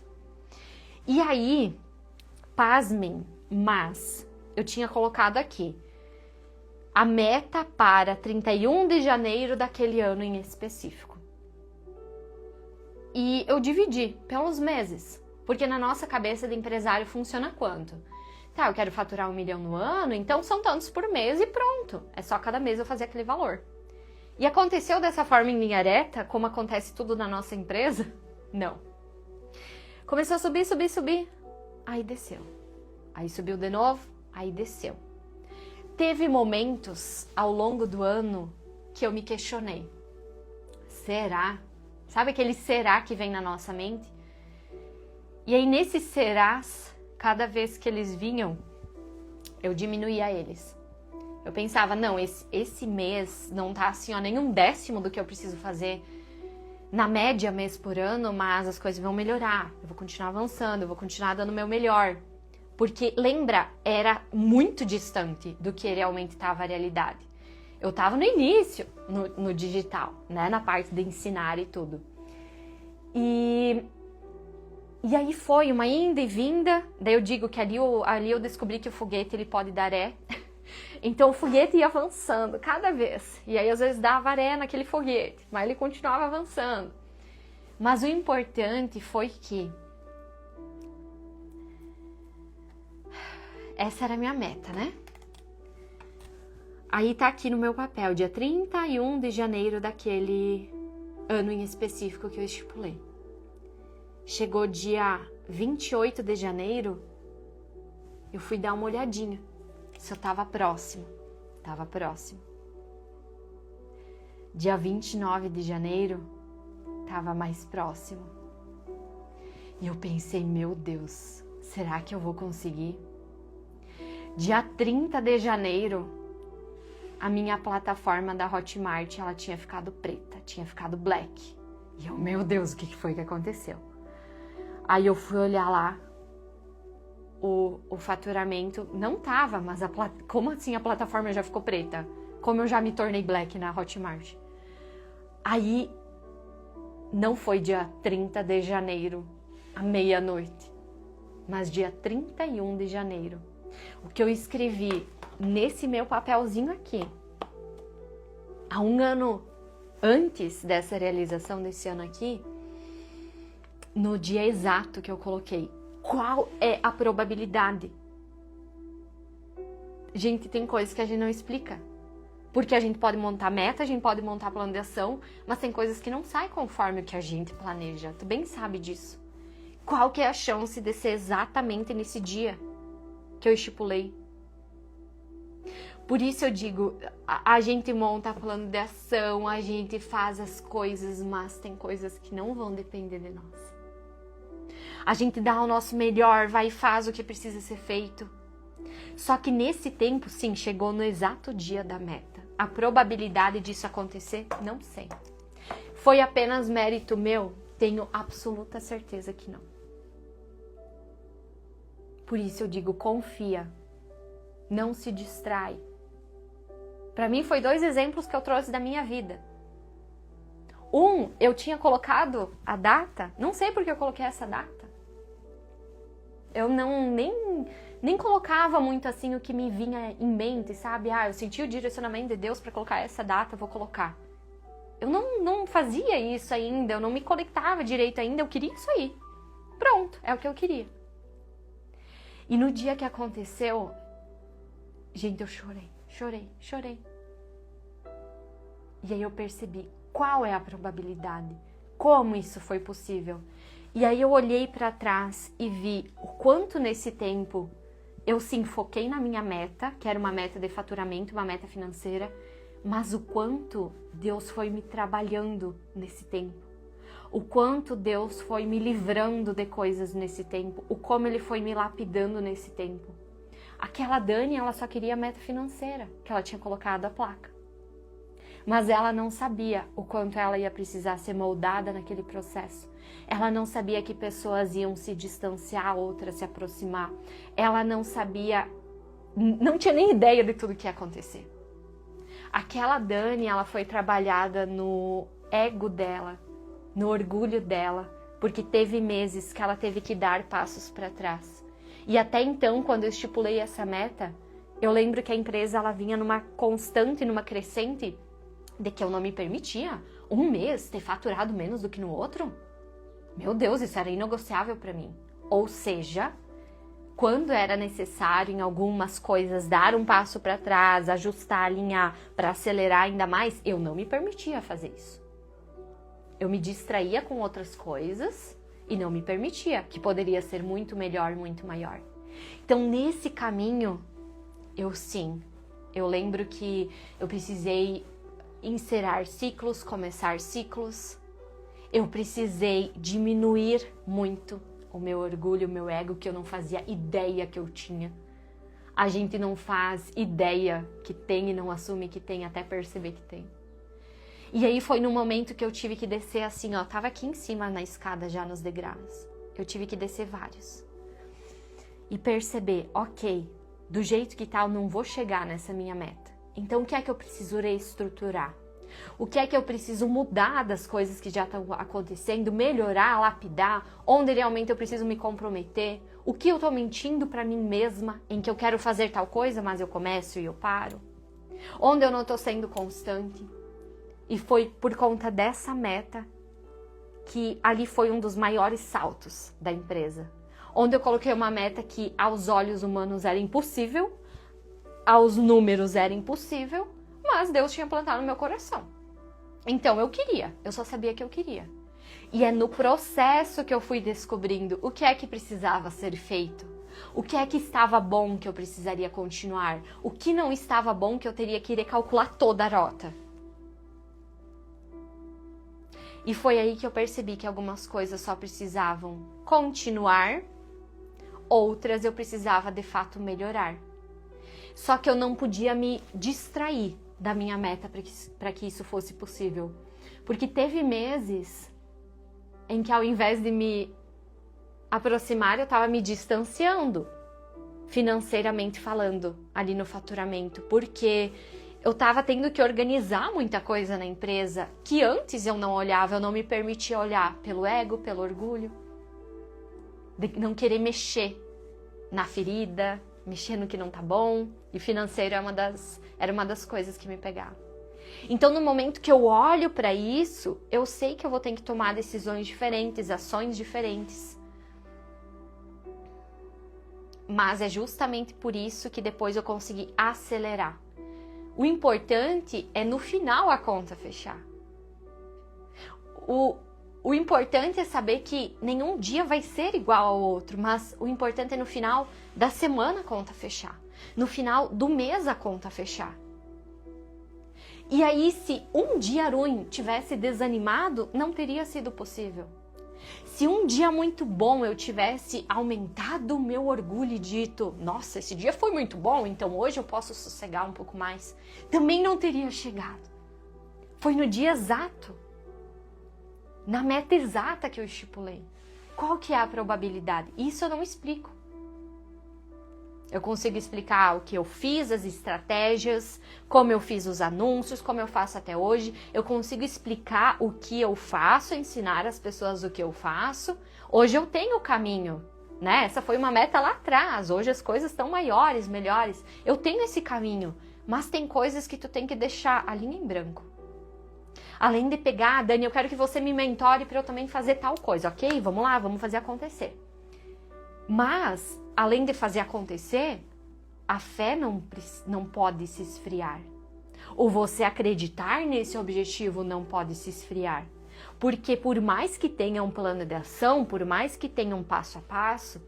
S1: E aí, pasmem, mas eu tinha colocado aqui a meta para 31 de janeiro daquele ano em específico. E eu dividi pelos meses, porque na nossa cabeça de empresário funciona quanto? Tá, eu quero faturar 1 milhão no ano, então são tantos por mês e pronto. É só cada mês eu fazer aquele valor. E aconteceu dessa forma em linha reta, como acontece tudo na nossa empresa? Não. Começou a subir, subir, subir. Aí desceu. Aí subiu de novo, aí desceu. Teve momentos ao longo do ano que eu me questionei. Será? Sabe aquele será que vem na nossa mente? E aí nesses serás, cada vez que eles vinham, eu diminuía eles. Eu pensava, não, esse mês não tá assim, ó, nem 1/10 do que eu preciso fazer na média mês por ano, mas as coisas vão melhorar. Eu vou continuar avançando, eu vou continuar dando o meu melhor. Porque, lembra, era muito distante do que realmente estava a realidade. Eu estava no início, no digital, né, na parte de ensinar e tudo. E aí foi uma ida e vinda, daí eu digo que ali eu descobri que o foguete ele pode dar ré. Então o foguete ia avançando cada vez. E aí às vezes dava ré naquele foguete, mas ele continuava avançando. Mas o importante foi que essa era a minha meta, né? Aí tá aqui no meu papel, dia 31 de janeiro daquele ano em específico que eu estipulei. Chegou dia 28 de janeiro, eu fui dar uma olhadinha se eu tava próximo. Tava próximo. Dia 29 de janeiro, tava mais próximo. E eu pensei, meu Deus, será que eu vou conseguir? Dia 30 de janeiro, a minha plataforma da Hotmart, ela tinha ficado preta, tinha ficado black. E eu, meu Deus, o que foi que aconteceu? Aí eu fui olhar lá, o faturamento não tava, mas como assim a plataforma já ficou preta? Como eu já me tornei black na Hotmart? Aí, não foi dia 30 de janeiro, à meia-noite, mas dia 31 de janeiro. O que eu escrevi nesse meu papelzinho aqui, há 1 ano antes dessa realização desse ano aqui, no dia exato que eu coloquei, qual é a probabilidade? Gente, tem coisas que a gente não explica. Porque a gente pode montar meta, a gente pode montar plano de ação, mas tem coisas que não saem conforme o que a gente planeja. Tu bem sabe disso. Qual que é a chance de ser exatamente nesse dia que eu estipulei? Por isso eu digo, a gente monta plano de ação, a gente faz as coisas, mas tem coisas que não vão depender de nós. A gente dá o nosso melhor, vai e faz o que precisa ser feito. Só que nesse tempo, sim, chegou no exato dia da meta. A probabilidade disso acontecer, não sei. Foi apenas mérito meu? Tenho absoluta certeza que não. Por isso eu digo, confia. Não se distrai. Para mim foi 2 exemplos que eu trouxe da minha vida. Eu tinha colocado a data, não sei por que eu coloquei essa data. Eu nem colocava muito assim o que me vinha em mente, sabe? Eu senti o direcionamento de Deus para colocar essa data, vou colocar. Eu não fazia isso ainda, eu não me conectava direito ainda, eu queria isso aí. Pronto, é o que eu queria. E no dia que aconteceu, gente, eu chorei. E aí eu percebi qual é a probabilidade, como isso foi possível. E aí eu olhei para trás e vi o quanto nesse tempo eu sim foquei na minha meta, que era uma meta de faturamento, uma meta financeira, mas o quanto Deus foi me trabalhando nesse tempo. O quanto Deus foi me livrando de coisas nesse tempo, o como Ele foi me lapidando nesse tempo. Aquela Dani, ela só queria a meta financeira, que ela tinha colocado a placa. Mas ela não sabia o quanto ela ia precisar ser moldada naquele processo. Ela não sabia que pessoas iam se distanciar, outras se aproximar. Ela não sabia, não tinha nem ideia de tudo que ia acontecer. Aquela Dani, ela foi trabalhada no ego dela, no orgulho dela, porque teve meses que ela teve que dar passos para trás. E até então, quando eu estipulei essa meta, eu lembro que a empresa ela vinha numa constante, numa crescente, de que eu não me permitia um mês ter faturado menos do que no outro. Meu Deus, isso era inegociável para mim. Ou seja, quando era necessário em algumas coisas dar um passo para trás, ajustar, alinhar, para acelerar ainda mais, eu não me permitia fazer isso. Eu me distraía com outras coisas e não me permitia, que poderia ser muito melhor, muito maior. Então, nesse caminho, eu lembro que eu precisei encerrar ciclos, começar ciclos. Eu precisei diminuir muito o meu orgulho, o meu ego, que eu não fazia ideia que eu tinha. A gente não faz ideia que tem e não assume que tem até perceber que tem. E aí foi no momento que eu tive que descer assim, tava aqui em cima na escada já nos degraus. Eu tive que descer vários. E perceber, ok, do jeito que tá eu não vou chegar nessa minha meta. Então, o que é que eu preciso reestruturar? O que é que eu preciso mudar das coisas que já estão acontecendo, melhorar, lapidar? Onde realmente eu preciso me comprometer? O que eu tô mentindo para mim mesma, em que eu quero fazer tal coisa, mas eu começo e eu paro? Onde eu não tô sendo constante? E foi por conta dessa meta que ali foi um dos maiores saltos da empresa. Onde eu coloquei uma meta que aos olhos humanos era impossível, aos números era impossível, mas Deus tinha plantado no meu coração. Então eu só sabia que eu queria. E é no processo que eu fui descobrindo o que é que precisava ser feito, o que é que estava bom que eu precisaria continuar, o que não estava bom que eu teria que recalcular toda a rota. E foi aí que eu percebi que algumas coisas só precisavam continuar, outras eu precisava de fato melhorar. Só que eu não podia me distrair da minha meta para que isso fosse possível. Porque teve meses em que ao invés de me aproximar, eu estava me distanciando, financeiramente falando, ali no faturamento. Porque eu estava tendo que organizar muita coisa na empresa que antes eu não olhava, eu não me permitia olhar pelo ego, pelo orgulho, de não querer mexer na ferida, mexer no que não tá bom, e financeiro era uma das coisas que me pegava. Então, no momento que eu olho para isso, eu sei que eu vou ter que tomar decisões diferentes, ações diferentes. Mas é justamente por isso que depois eu consegui acelerar. O importante é no final a conta fechar. O importante é saber que nenhum dia vai ser igual ao outro, mas o importante é no final da semana a conta fechar. No final do mês a conta fechar. E aí, se um dia ruim tivesse desanimado, não teria sido possível. Se um dia muito bom eu tivesse aumentado o meu orgulho e dito, nossa, esse dia foi muito bom, então hoje eu posso sossegar um pouco mais, também não teria chegado. Foi no dia exato, na meta exata que eu estipulei. Qual que é a probabilidade? Isso eu não explico. Eu consigo explicar o que eu fiz, as estratégias, como eu fiz os anúncios, como eu faço até hoje. Eu consigo explicar o que eu faço, ensinar as pessoas o que eu faço. Hoje eu tenho o caminho, né? Essa foi uma meta lá atrás. Hoje as coisas estão maiores, melhores. Eu tenho esse caminho, mas tem coisas que tu tem que deixar a linha em branco. Além de pegar, Dani, eu quero que você me mentore para eu também fazer tal coisa, ok? Vamos lá, vamos fazer acontecer. Mas, além de fazer acontecer, a fé não pode se esfriar. Ou você acreditar nesse objetivo não pode se esfriar. Porque por mais que tenha um plano de ação, por mais que tenha um passo a passo,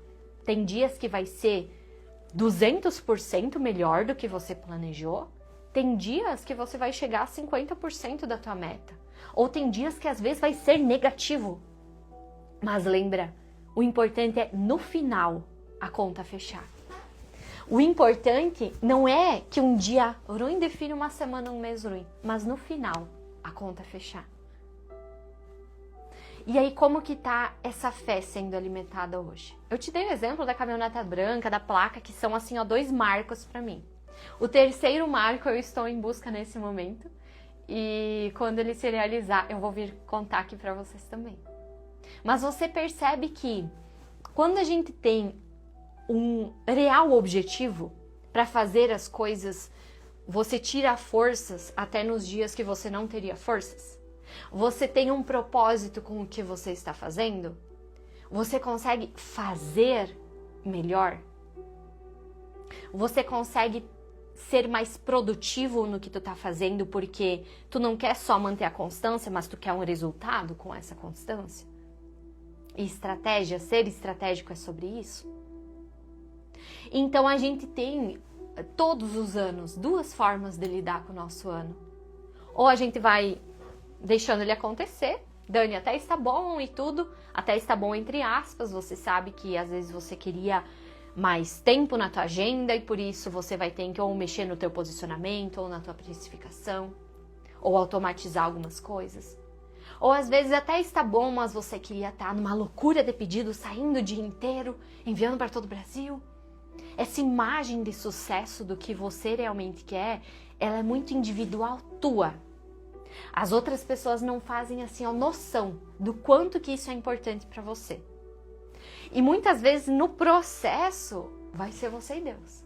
S1: tem dias que vai ser 200% melhor do que você planejou. Tem dias que você vai chegar a 50% da tua meta. Ou tem dias que às vezes vai ser negativo. Mas lembra, o importante é no final a conta fechar. O importante não é que um dia ruim define uma semana, um mês ruim, mas no final a conta fechar. E aí, como que tá essa fé sendo alimentada hoje? Eu te dei o exemplo da caminhoneta branca, da placa, que são assim, ó, 2 marcos para mim. O terceiro marco eu estou em busca nesse momento. E quando ele se realizar, eu vou vir contar aqui para vocês também. Mas você percebe que quando a gente tem um real objetivo para fazer as coisas, você tira forças até nos dias que você não teria forças. Você tem um propósito com o que você está fazendo? Você consegue fazer melhor? Você consegue ser mais produtivo no que tu tá fazendo porque tu não quer só manter a constância, mas tu quer um resultado com essa constância? E estratégia, ser estratégico é sobre isso? Então a gente tem todos os anos 2 formas de lidar com o nosso ano. Ou a gente vai deixando ele acontecer, Dani, até está bom e tudo, até está bom entre aspas, você sabe que às vezes você queria mais tempo na tua agenda e por isso você vai ter que ou mexer no teu posicionamento ou na tua precificação, ou automatizar algumas coisas. Ou às vezes até está bom, mas você queria estar numa loucura de pedidos, saindo o dia inteiro, enviando para todo o Brasil. Essa imagem de sucesso do que você realmente quer, ela é muito individual tua. As outras pessoas não fazem assim a noção do quanto que isso é importante para você. E muitas vezes no processo vai ser você e Deus.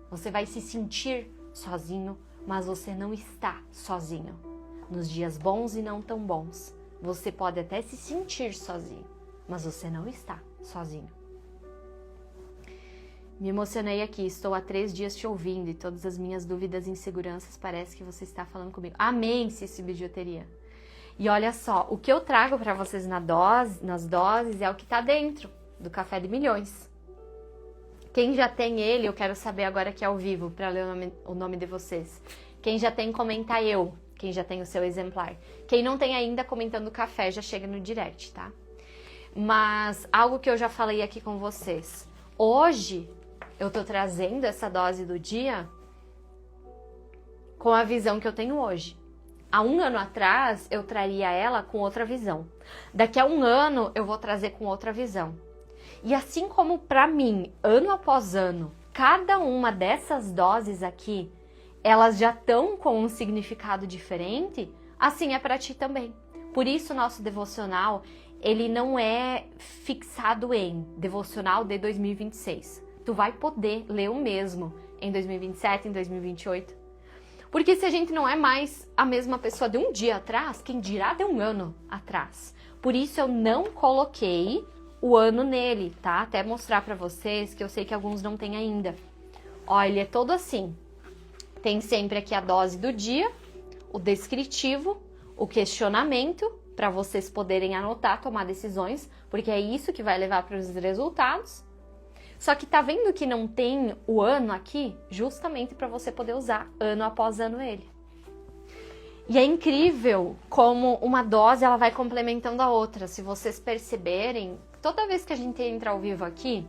S1: Você vai se sentir sozinho, mas você não está sozinho. Nos dias bons e não tão bons, você pode até se sentir sozinho, mas você não está sozinho. Me emocionei aqui, estou há 3 dias te ouvindo e todas as minhas dúvidas e inseguranças parece que você está falando comigo. Amém, Cici Bijuteria. E olha só, o que eu trago para vocês nas doses é o que está dentro do Café de Milhões. Quem já tem ele, eu quero saber agora aqui ao vivo, para ler o nome de vocês. Quem já tem, comenta eu. Quem já tem o seu exemplar. Quem não tem ainda, comentando o café, já chega no direct, tá? Mas algo que eu já falei aqui com vocês. Hoje, eu tô trazendo essa dose do dia com a visão que eu tenho hoje. Há 1 ano atrás, eu traria ela com outra visão. Daqui a 1 ano, eu vou trazer com outra visão. E assim como para mim, ano após ano, cada uma dessas doses aqui, elas já estão com um significado diferente, assim é para ti também. Por isso, nosso devocional, ele não é fixado em devocional de 2026. Tu vai poder ler o mesmo em 2027, em 2028. Porque se a gente não é mais a mesma pessoa de um dia atrás, quem dirá de 1 ano atrás? Por isso eu não coloquei o ano nele, tá? Até mostrar pra vocês, que eu sei que alguns não têm ainda. Ó, ele é todo assim. Tem sempre aqui a dose do dia, o descritivo, o questionamento, para vocês poderem anotar, tomar decisões, porque é isso que vai levar para os resultados. Só que tá vendo que não tem o ano aqui? Justamente para você poder usar ano após ano ele. E é incrível como uma dose ela vai complementando a outra. Se vocês perceberem, toda vez que a gente entra ao vivo aqui,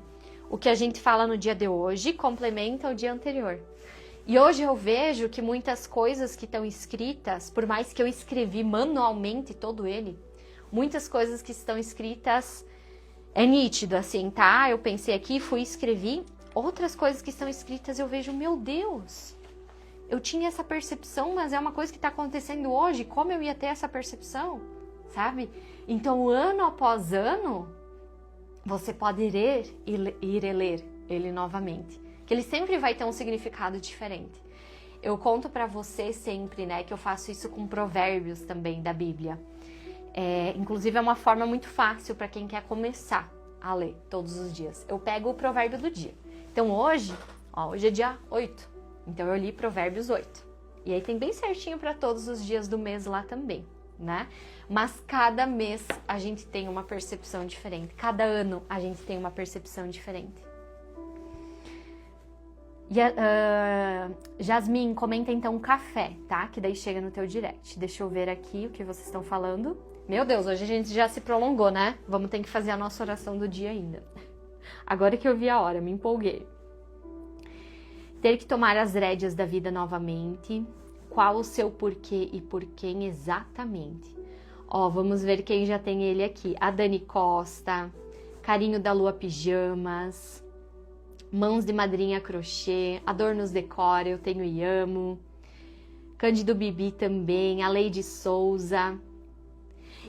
S1: o que a gente fala no dia de hoje complementa o dia anterior. E hoje eu vejo que muitas coisas que estão escritas, por mais que eu escrevi manualmente todo ele, muitas coisas que estão escritas é nítido, assim, tá? Eu pensei aqui, fui escrevi, outras coisas que estão escritas eu vejo, meu Deus, eu tinha essa percepção, mas é uma coisa que está acontecendo hoje, como eu ia ter essa percepção, sabe? Então, ano após ano, você pode ir e ler ele novamente, que ele sempre vai ter um significado diferente. Eu conto para você sempre, né, que eu faço isso com provérbios também da Bíblia. Inclusive é uma forma muito fácil para quem quer começar a ler todos os dias. Eu pego o provérbio do dia. Então hoje é dia 8, então eu li Provérbios 8. E aí tem bem certinho para todos os dias do mês lá também, né? Mas cada mês a gente tem uma percepção diferente, cada ano a gente tem uma percepção diferente. E Jasmine, comenta então café, tá? Que daí chega no teu direct. Deixa eu ver aqui o que vocês estão falando. Meu Deus, hoje a gente já se prolongou, né? Vamos ter que fazer a nossa oração do dia ainda. Agora que eu vi a hora, me empolguei. Ter que tomar as rédeas da vida novamente. Qual o seu porquê e por quem exatamente? Ó, vamos ver quem já tem ele aqui. A Dani Costa, Carinho da Lua Pijamas, Mãos de Madrinha Crochê, Adornos Decora, Eu Tenho e Amo, Cândido Bibi também, a Leide Souza.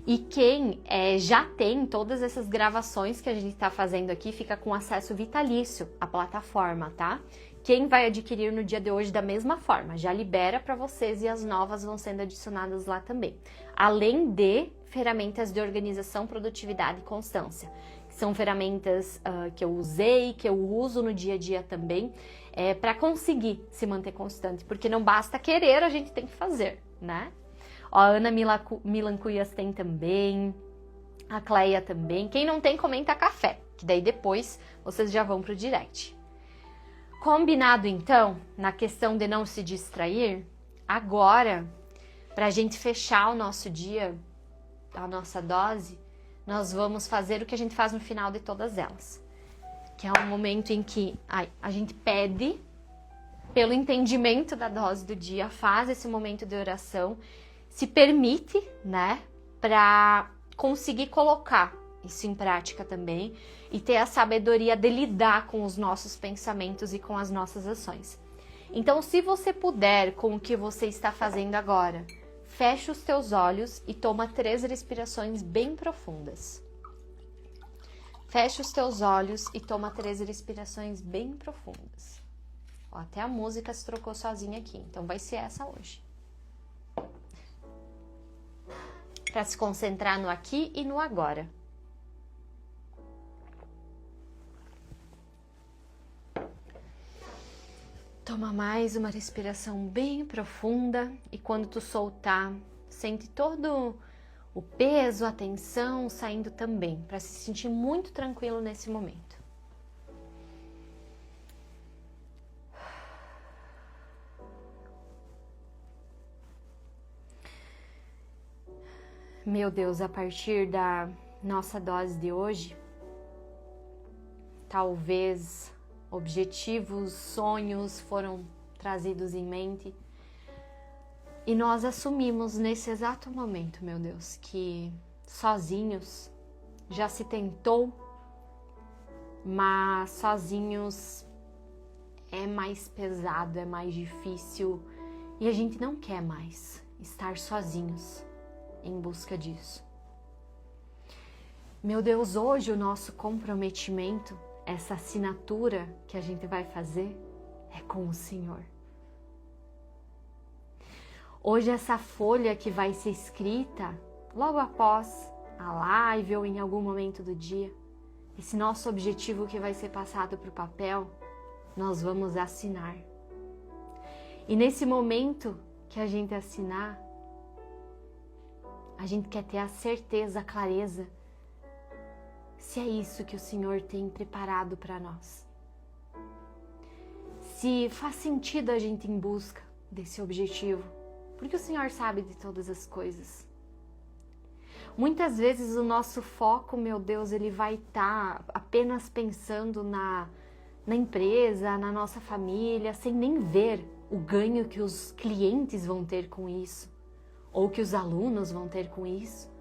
S1: E quem já tem todas essas gravações que a gente está fazendo aqui, fica com acesso vitalício à plataforma, tá? Quem vai adquirir no dia de hoje da mesma forma, já libera para vocês e as novas vão sendo adicionadas lá também. Além de ferramentas de organização, produtividade e constância. São ferramentas que eu usei, que eu uso no dia a dia também, para conseguir se manter constante, porque não basta querer, a gente tem que fazer, né? Ó, a Ana Milancuias tem também, a Cleia também. Quem não tem, comenta café, que daí depois vocês já vão pro direct. Combinado então, na questão de não se distrair, agora, pra gente fechar o nosso dia, a nossa dose, nós vamos fazer o que a gente faz no final de todas elas, que é um momento em que a gente pede pelo entendimento da dose do dia, faz esse momento de oração, se permite, né, para conseguir colocar isso em prática também e ter a sabedoria de lidar com os nossos pensamentos e com as nossas ações. Então, se você puder, com o que você está fazendo agora, fecha os teus olhos e toma 3 respirações bem profundas. Fecha os teus olhos e toma 3 respirações bem profundas. Ó, até a música se trocou sozinha aqui, então vai ser essa hoje. Para se concentrar no aqui e no agora. Toma mais uma respiração bem profunda e quando tu soltar, sente todo o peso, a tensão saindo também, para se sentir muito tranquilo nesse momento. Meu Deus, a partir da nossa dose de hoje, talvez objetivos, sonhos foram trazidos em mente e nós assumimos nesse exato momento, meu Deus, que sozinhos já se tentou, mas sozinhos é mais pesado, é mais difícil e a gente não quer mais estar sozinhos em busca disso. Meu Deus, hoje o nosso comprometimento, essa assinatura que a gente vai fazer é com o Senhor. Hoje essa folha que vai ser escrita logo após a live ou em algum momento do dia, esse nosso objetivo que vai ser passado para o papel, nós vamos assinar. E nesse momento que a gente assinar, a gente quer ter a certeza, a clareza, se é isso que o Senhor tem preparado para nós. Se faz sentido a gente ir em busca desse objetivo, porque o Senhor sabe de todas as coisas. Muitas vezes o nosso foco, meu Deus, ele vai estar apenas pensando na empresa, na nossa família, sem nem ver o ganho que os clientes vão ter com isso, ou que os alunos vão ter com isso.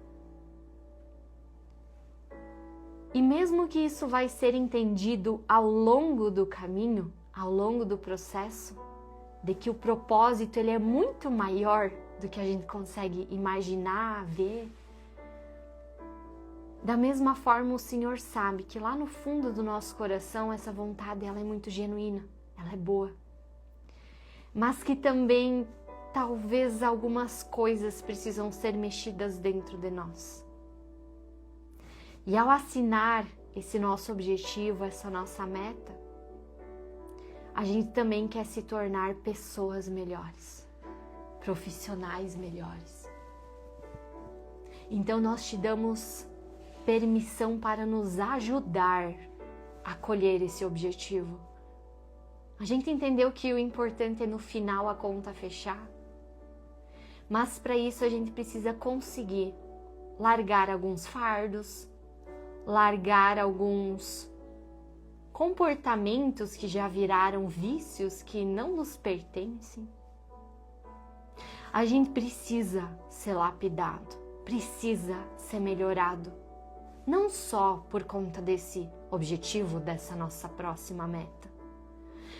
S1: E mesmo que isso vai ser entendido ao longo do caminho, ao longo do processo, de que o propósito ele é muito maior do que a gente consegue imaginar, ver. Da mesma forma, o Senhor sabe que lá no fundo do nosso coração, essa vontade ela é muito genuína, ela é boa. Mas que também, talvez, algumas coisas precisam ser mexidas dentro de nós. E ao assinar esse nosso objetivo, essa nossa meta, a gente também quer se tornar pessoas melhores, profissionais melhores. Então nós te damos permissão para nos ajudar a colher esse objetivo. A gente entendeu que o importante é no final a conta fechar, mas para isso a gente precisa conseguir largar alguns fardos, largar alguns comportamentos que já viraram vícios que não nos pertencem. A gente precisa ser lapidado, precisa ser melhorado, não só por conta desse objetivo, dessa nossa próxima meta,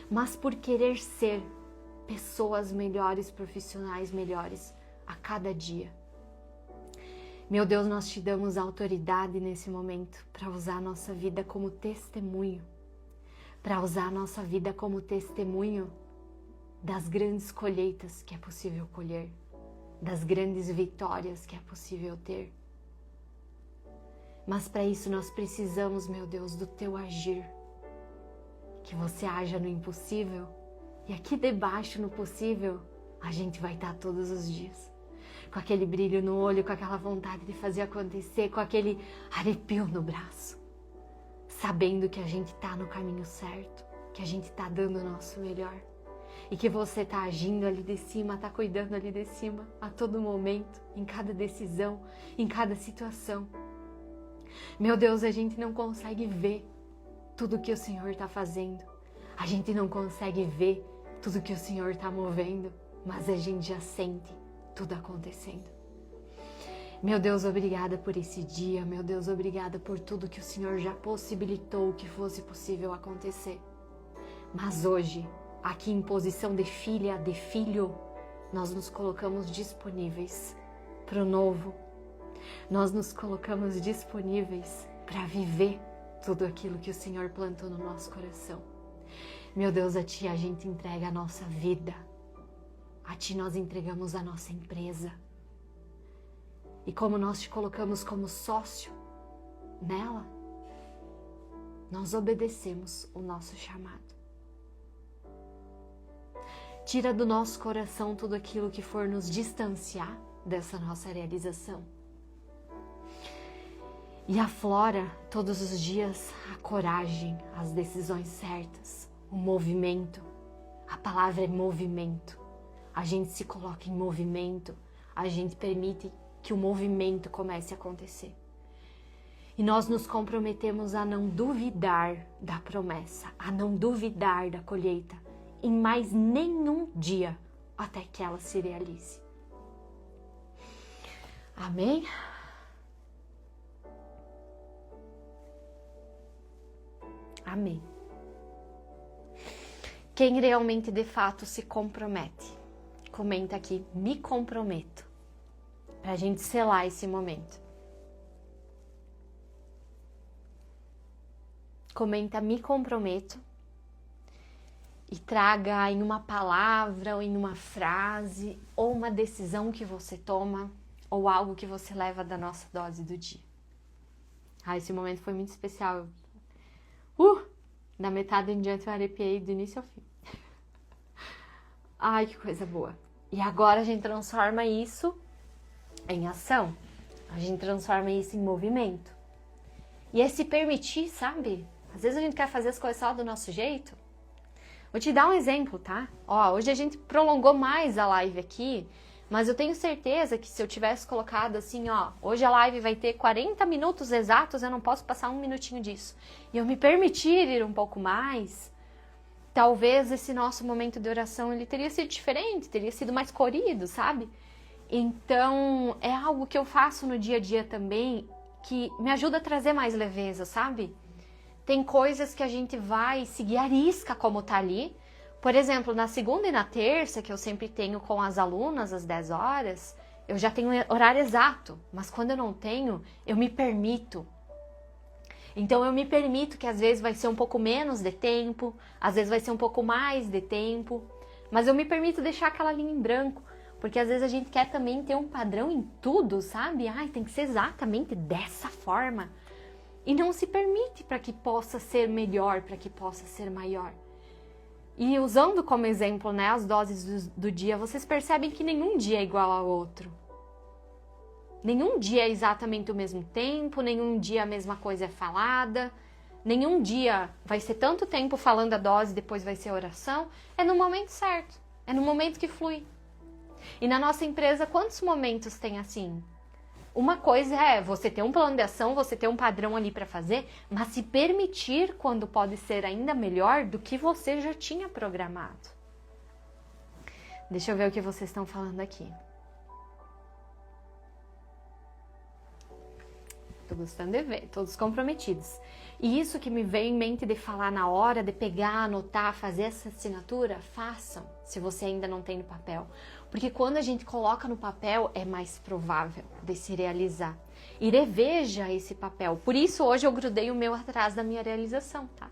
S1: mas por querer ser pessoas melhores, profissionais melhores a cada dia. Meu Deus, nós te damos autoridade nesse momento para usar a nossa vida como testemunho, para usar a nossa vida como testemunho das grandes colheitas que é possível colher, das grandes vitórias que é possível ter. Mas para isso nós precisamos, meu Deus, do teu agir, que você haja no impossível e aqui debaixo no possível a gente vai estar todos os dias. Com aquele brilho no olho, com aquela vontade de fazer acontecer, com aquele arrepio no braço, sabendo que a gente está no caminho certo, que a gente está dando o nosso melhor e que você está agindo ali de cima, está cuidando ali de cima a todo momento, em cada decisão, em cada situação. Meu Deus, a gente não consegue ver tudo que o Senhor está fazendo, a gente não consegue ver tudo que o Senhor está movendo, mas a gente já sente tudo acontecendo. Meu Deus, obrigada por esse dia. Meu Deus, obrigada por tudo que o Senhor já possibilitou que fosse possível acontecer. Mas hoje, aqui em posição de filha, de filho, nós nos colocamos disponíveis para o novo. Nós nos colocamos disponíveis para viver tudo aquilo que o Senhor plantou no nosso coração. Meu Deus, a Ti a gente entrega a nossa vida. A Ti nós entregamos a nossa empresa. E como nós Te colocamos como sócio nela, nós obedecemos o nosso chamado. Tira do nosso coração tudo aquilo que for nos distanciar dessa nossa realização. E aflora todos os dias a coragem, as decisões certas, o movimento. A palavra é movimento. A gente se coloca em movimento, a gente permite que o movimento comece a acontecer. E nós nos comprometemos a não duvidar da promessa, a não duvidar da colheita em mais nenhum dia até que ela se realize. Amém? Amém. Quem realmente de fato se compromete? Comenta aqui, me comprometo, para a gente selar esse momento. Comenta, me comprometo, e traga em uma palavra, ou em uma frase, ou uma decisão que você toma, ou algo que você leva da nossa dose do dia. Esse momento foi muito especial. Da metade em diante eu arrepiei do início ao fim. Ai, que coisa boa. E agora a gente transforma isso em ação. A gente transforma isso em movimento. E é se permitir, sabe? Às vezes a gente quer fazer as coisas só do nosso jeito. Vou te dar um exemplo, tá? Hoje a gente prolongou mais a live aqui, mas eu tenho certeza que se eu tivesse colocado assim, hoje a live vai ter 40 minutos exatos, eu não posso passar um minutinho disso. E eu me permitir ir um pouco mais, talvez esse nosso momento de oração ele teria sido diferente, teria sido mais corrido, sabe? Então, é algo que eu faço no dia a dia também que me ajuda a trazer mais leveza, sabe? Tem coisas que a gente vai seguir a risca como tá ali. Por exemplo, na segunda e na terça, que eu sempre tenho com as alunas às 10 horas, eu já tenho horário exato, mas quando eu não tenho, eu me permito. Então eu me permito que às vezes vai ser um pouco menos de tempo, às vezes vai ser um pouco mais de tempo, mas eu me permito deixar aquela linha em branco, porque às vezes a gente quer também ter um padrão em tudo, sabe? Ai, tem que ser exatamente dessa forma. E não se permite para que possa ser melhor, para que possa ser maior. E usando como exemplo, né, as doses do dia, vocês percebem que nenhum dia é igual ao outro. Nenhum dia é exatamente o mesmo tempo, nenhum dia a mesma coisa é falada, nenhum dia vai ser tanto tempo falando a dose, depois vai ser a oração. É no momento certo, é no momento que flui. E na nossa empresa, quantos momentos tem assim? Uma coisa é você ter um plano de ação, você ter um padrão ali para fazer, mas se permitir quando pode ser ainda melhor do que você já tinha programado. Deixa eu ver o que vocês estão falando aqui. Tô gostando de ver, todos comprometidos. E isso que me veio em mente de falar na hora, de pegar, anotar, fazer essa assinatura, façam, se você ainda não tem no papel. Porque quando a gente coloca no papel, é mais provável de se realizar. E reveja esse papel. Por isso, hoje eu grudei o meu atrás da minha realização, tá?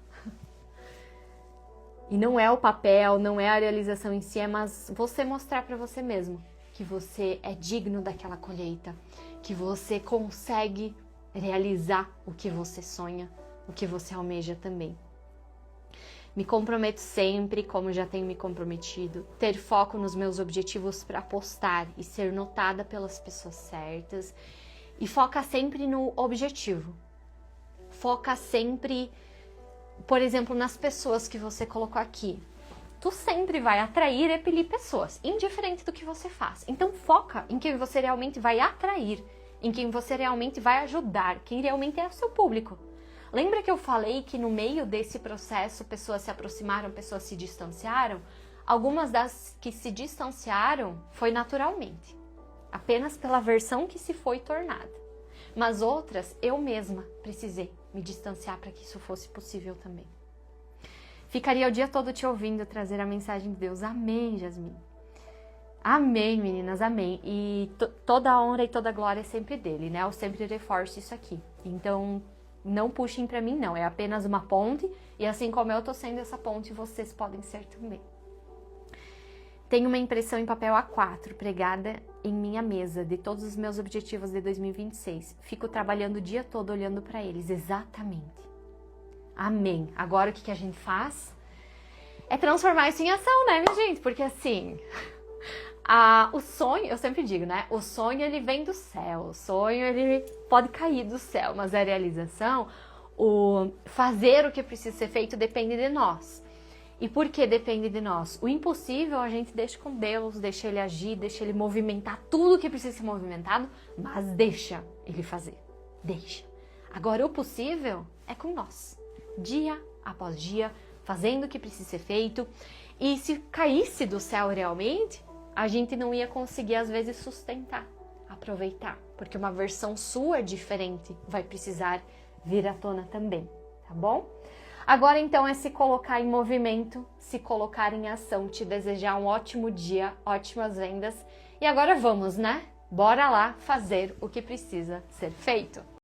S1: E não é o papel, não é a realização em si, é mas você mostrar para você mesmo que você é digno daquela colheita, que você consegue realizar o que você sonha, o que você almeja também. Me comprometo sempre, como já tenho me comprometido, ter foco nos meus objetivos para postar e ser notada pelas pessoas certas. E foca sempre no objetivo. Foca sempre, por exemplo, nas pessoas que você colocou aqui. Tu sempre vai atrair e repelir pessoas, indiferente do que você faz. Então foca em quem você realmente vai atrair, em quem você realmente vai ajudar, quem realmente é o seu público. Lembra que eu falei que no meio desse processo pessoas se aproximaram, pessoas se distanciaram? Algumas das que se distanciaram foi naturalmente, apenas pela versão que se foi tornada. Mas outras, eu mesma precisei me distanciar para que isso fosse possível também. Ficaria o dia todo te ouvindo trazer a mensagem de Deus. Amém, Jasmine. Amém, meninas, amém. E toda a honra e toda a glória é sempre dele, né? Eu sempre reforço isso aqui. Então, não puxem pra mim, não. É apenas uma ponte. E assim como eu tô sendo essa ponte, vocês podem ser também. Tenho uma impressão em papel A4 pregada em minha mesa de todos os meus objetivos de 2026. Fico trabalhando o dia todo olhando pra eles. Exatamente. Amém. Agora o que a gente faz? É transformar isso em ação, né, minha gente? Porque assim... o sonho, eu sempre digo, né? O sonho, ele vem do céu. O sonho, ele pode cair do céu. Mas a realização, o fazer o que precisa ser feito depende de nós. E por que depende de nós? O impossível a gente deixa com Deus, deixa ele agir, deixa ele movimentar tudo que precisa ser movimentado, mas deixa ele fazer. Deixa. Agora, o possível é com nós. Dia após dia, fazendo o que precisa ser feito. E se caísse do céu realmente... a gente não ia conseguir, às vezes, sustentar, aproveitar, porque uma versão sua diferente vai precisar vir à tona também, tá bom? Agora, então, é se colocar em movimento, se colocar em ação, te desejar um ótimo dia, ótimas vendas. E agora vamos, né? Bora lá fazer o que precisa ser feito.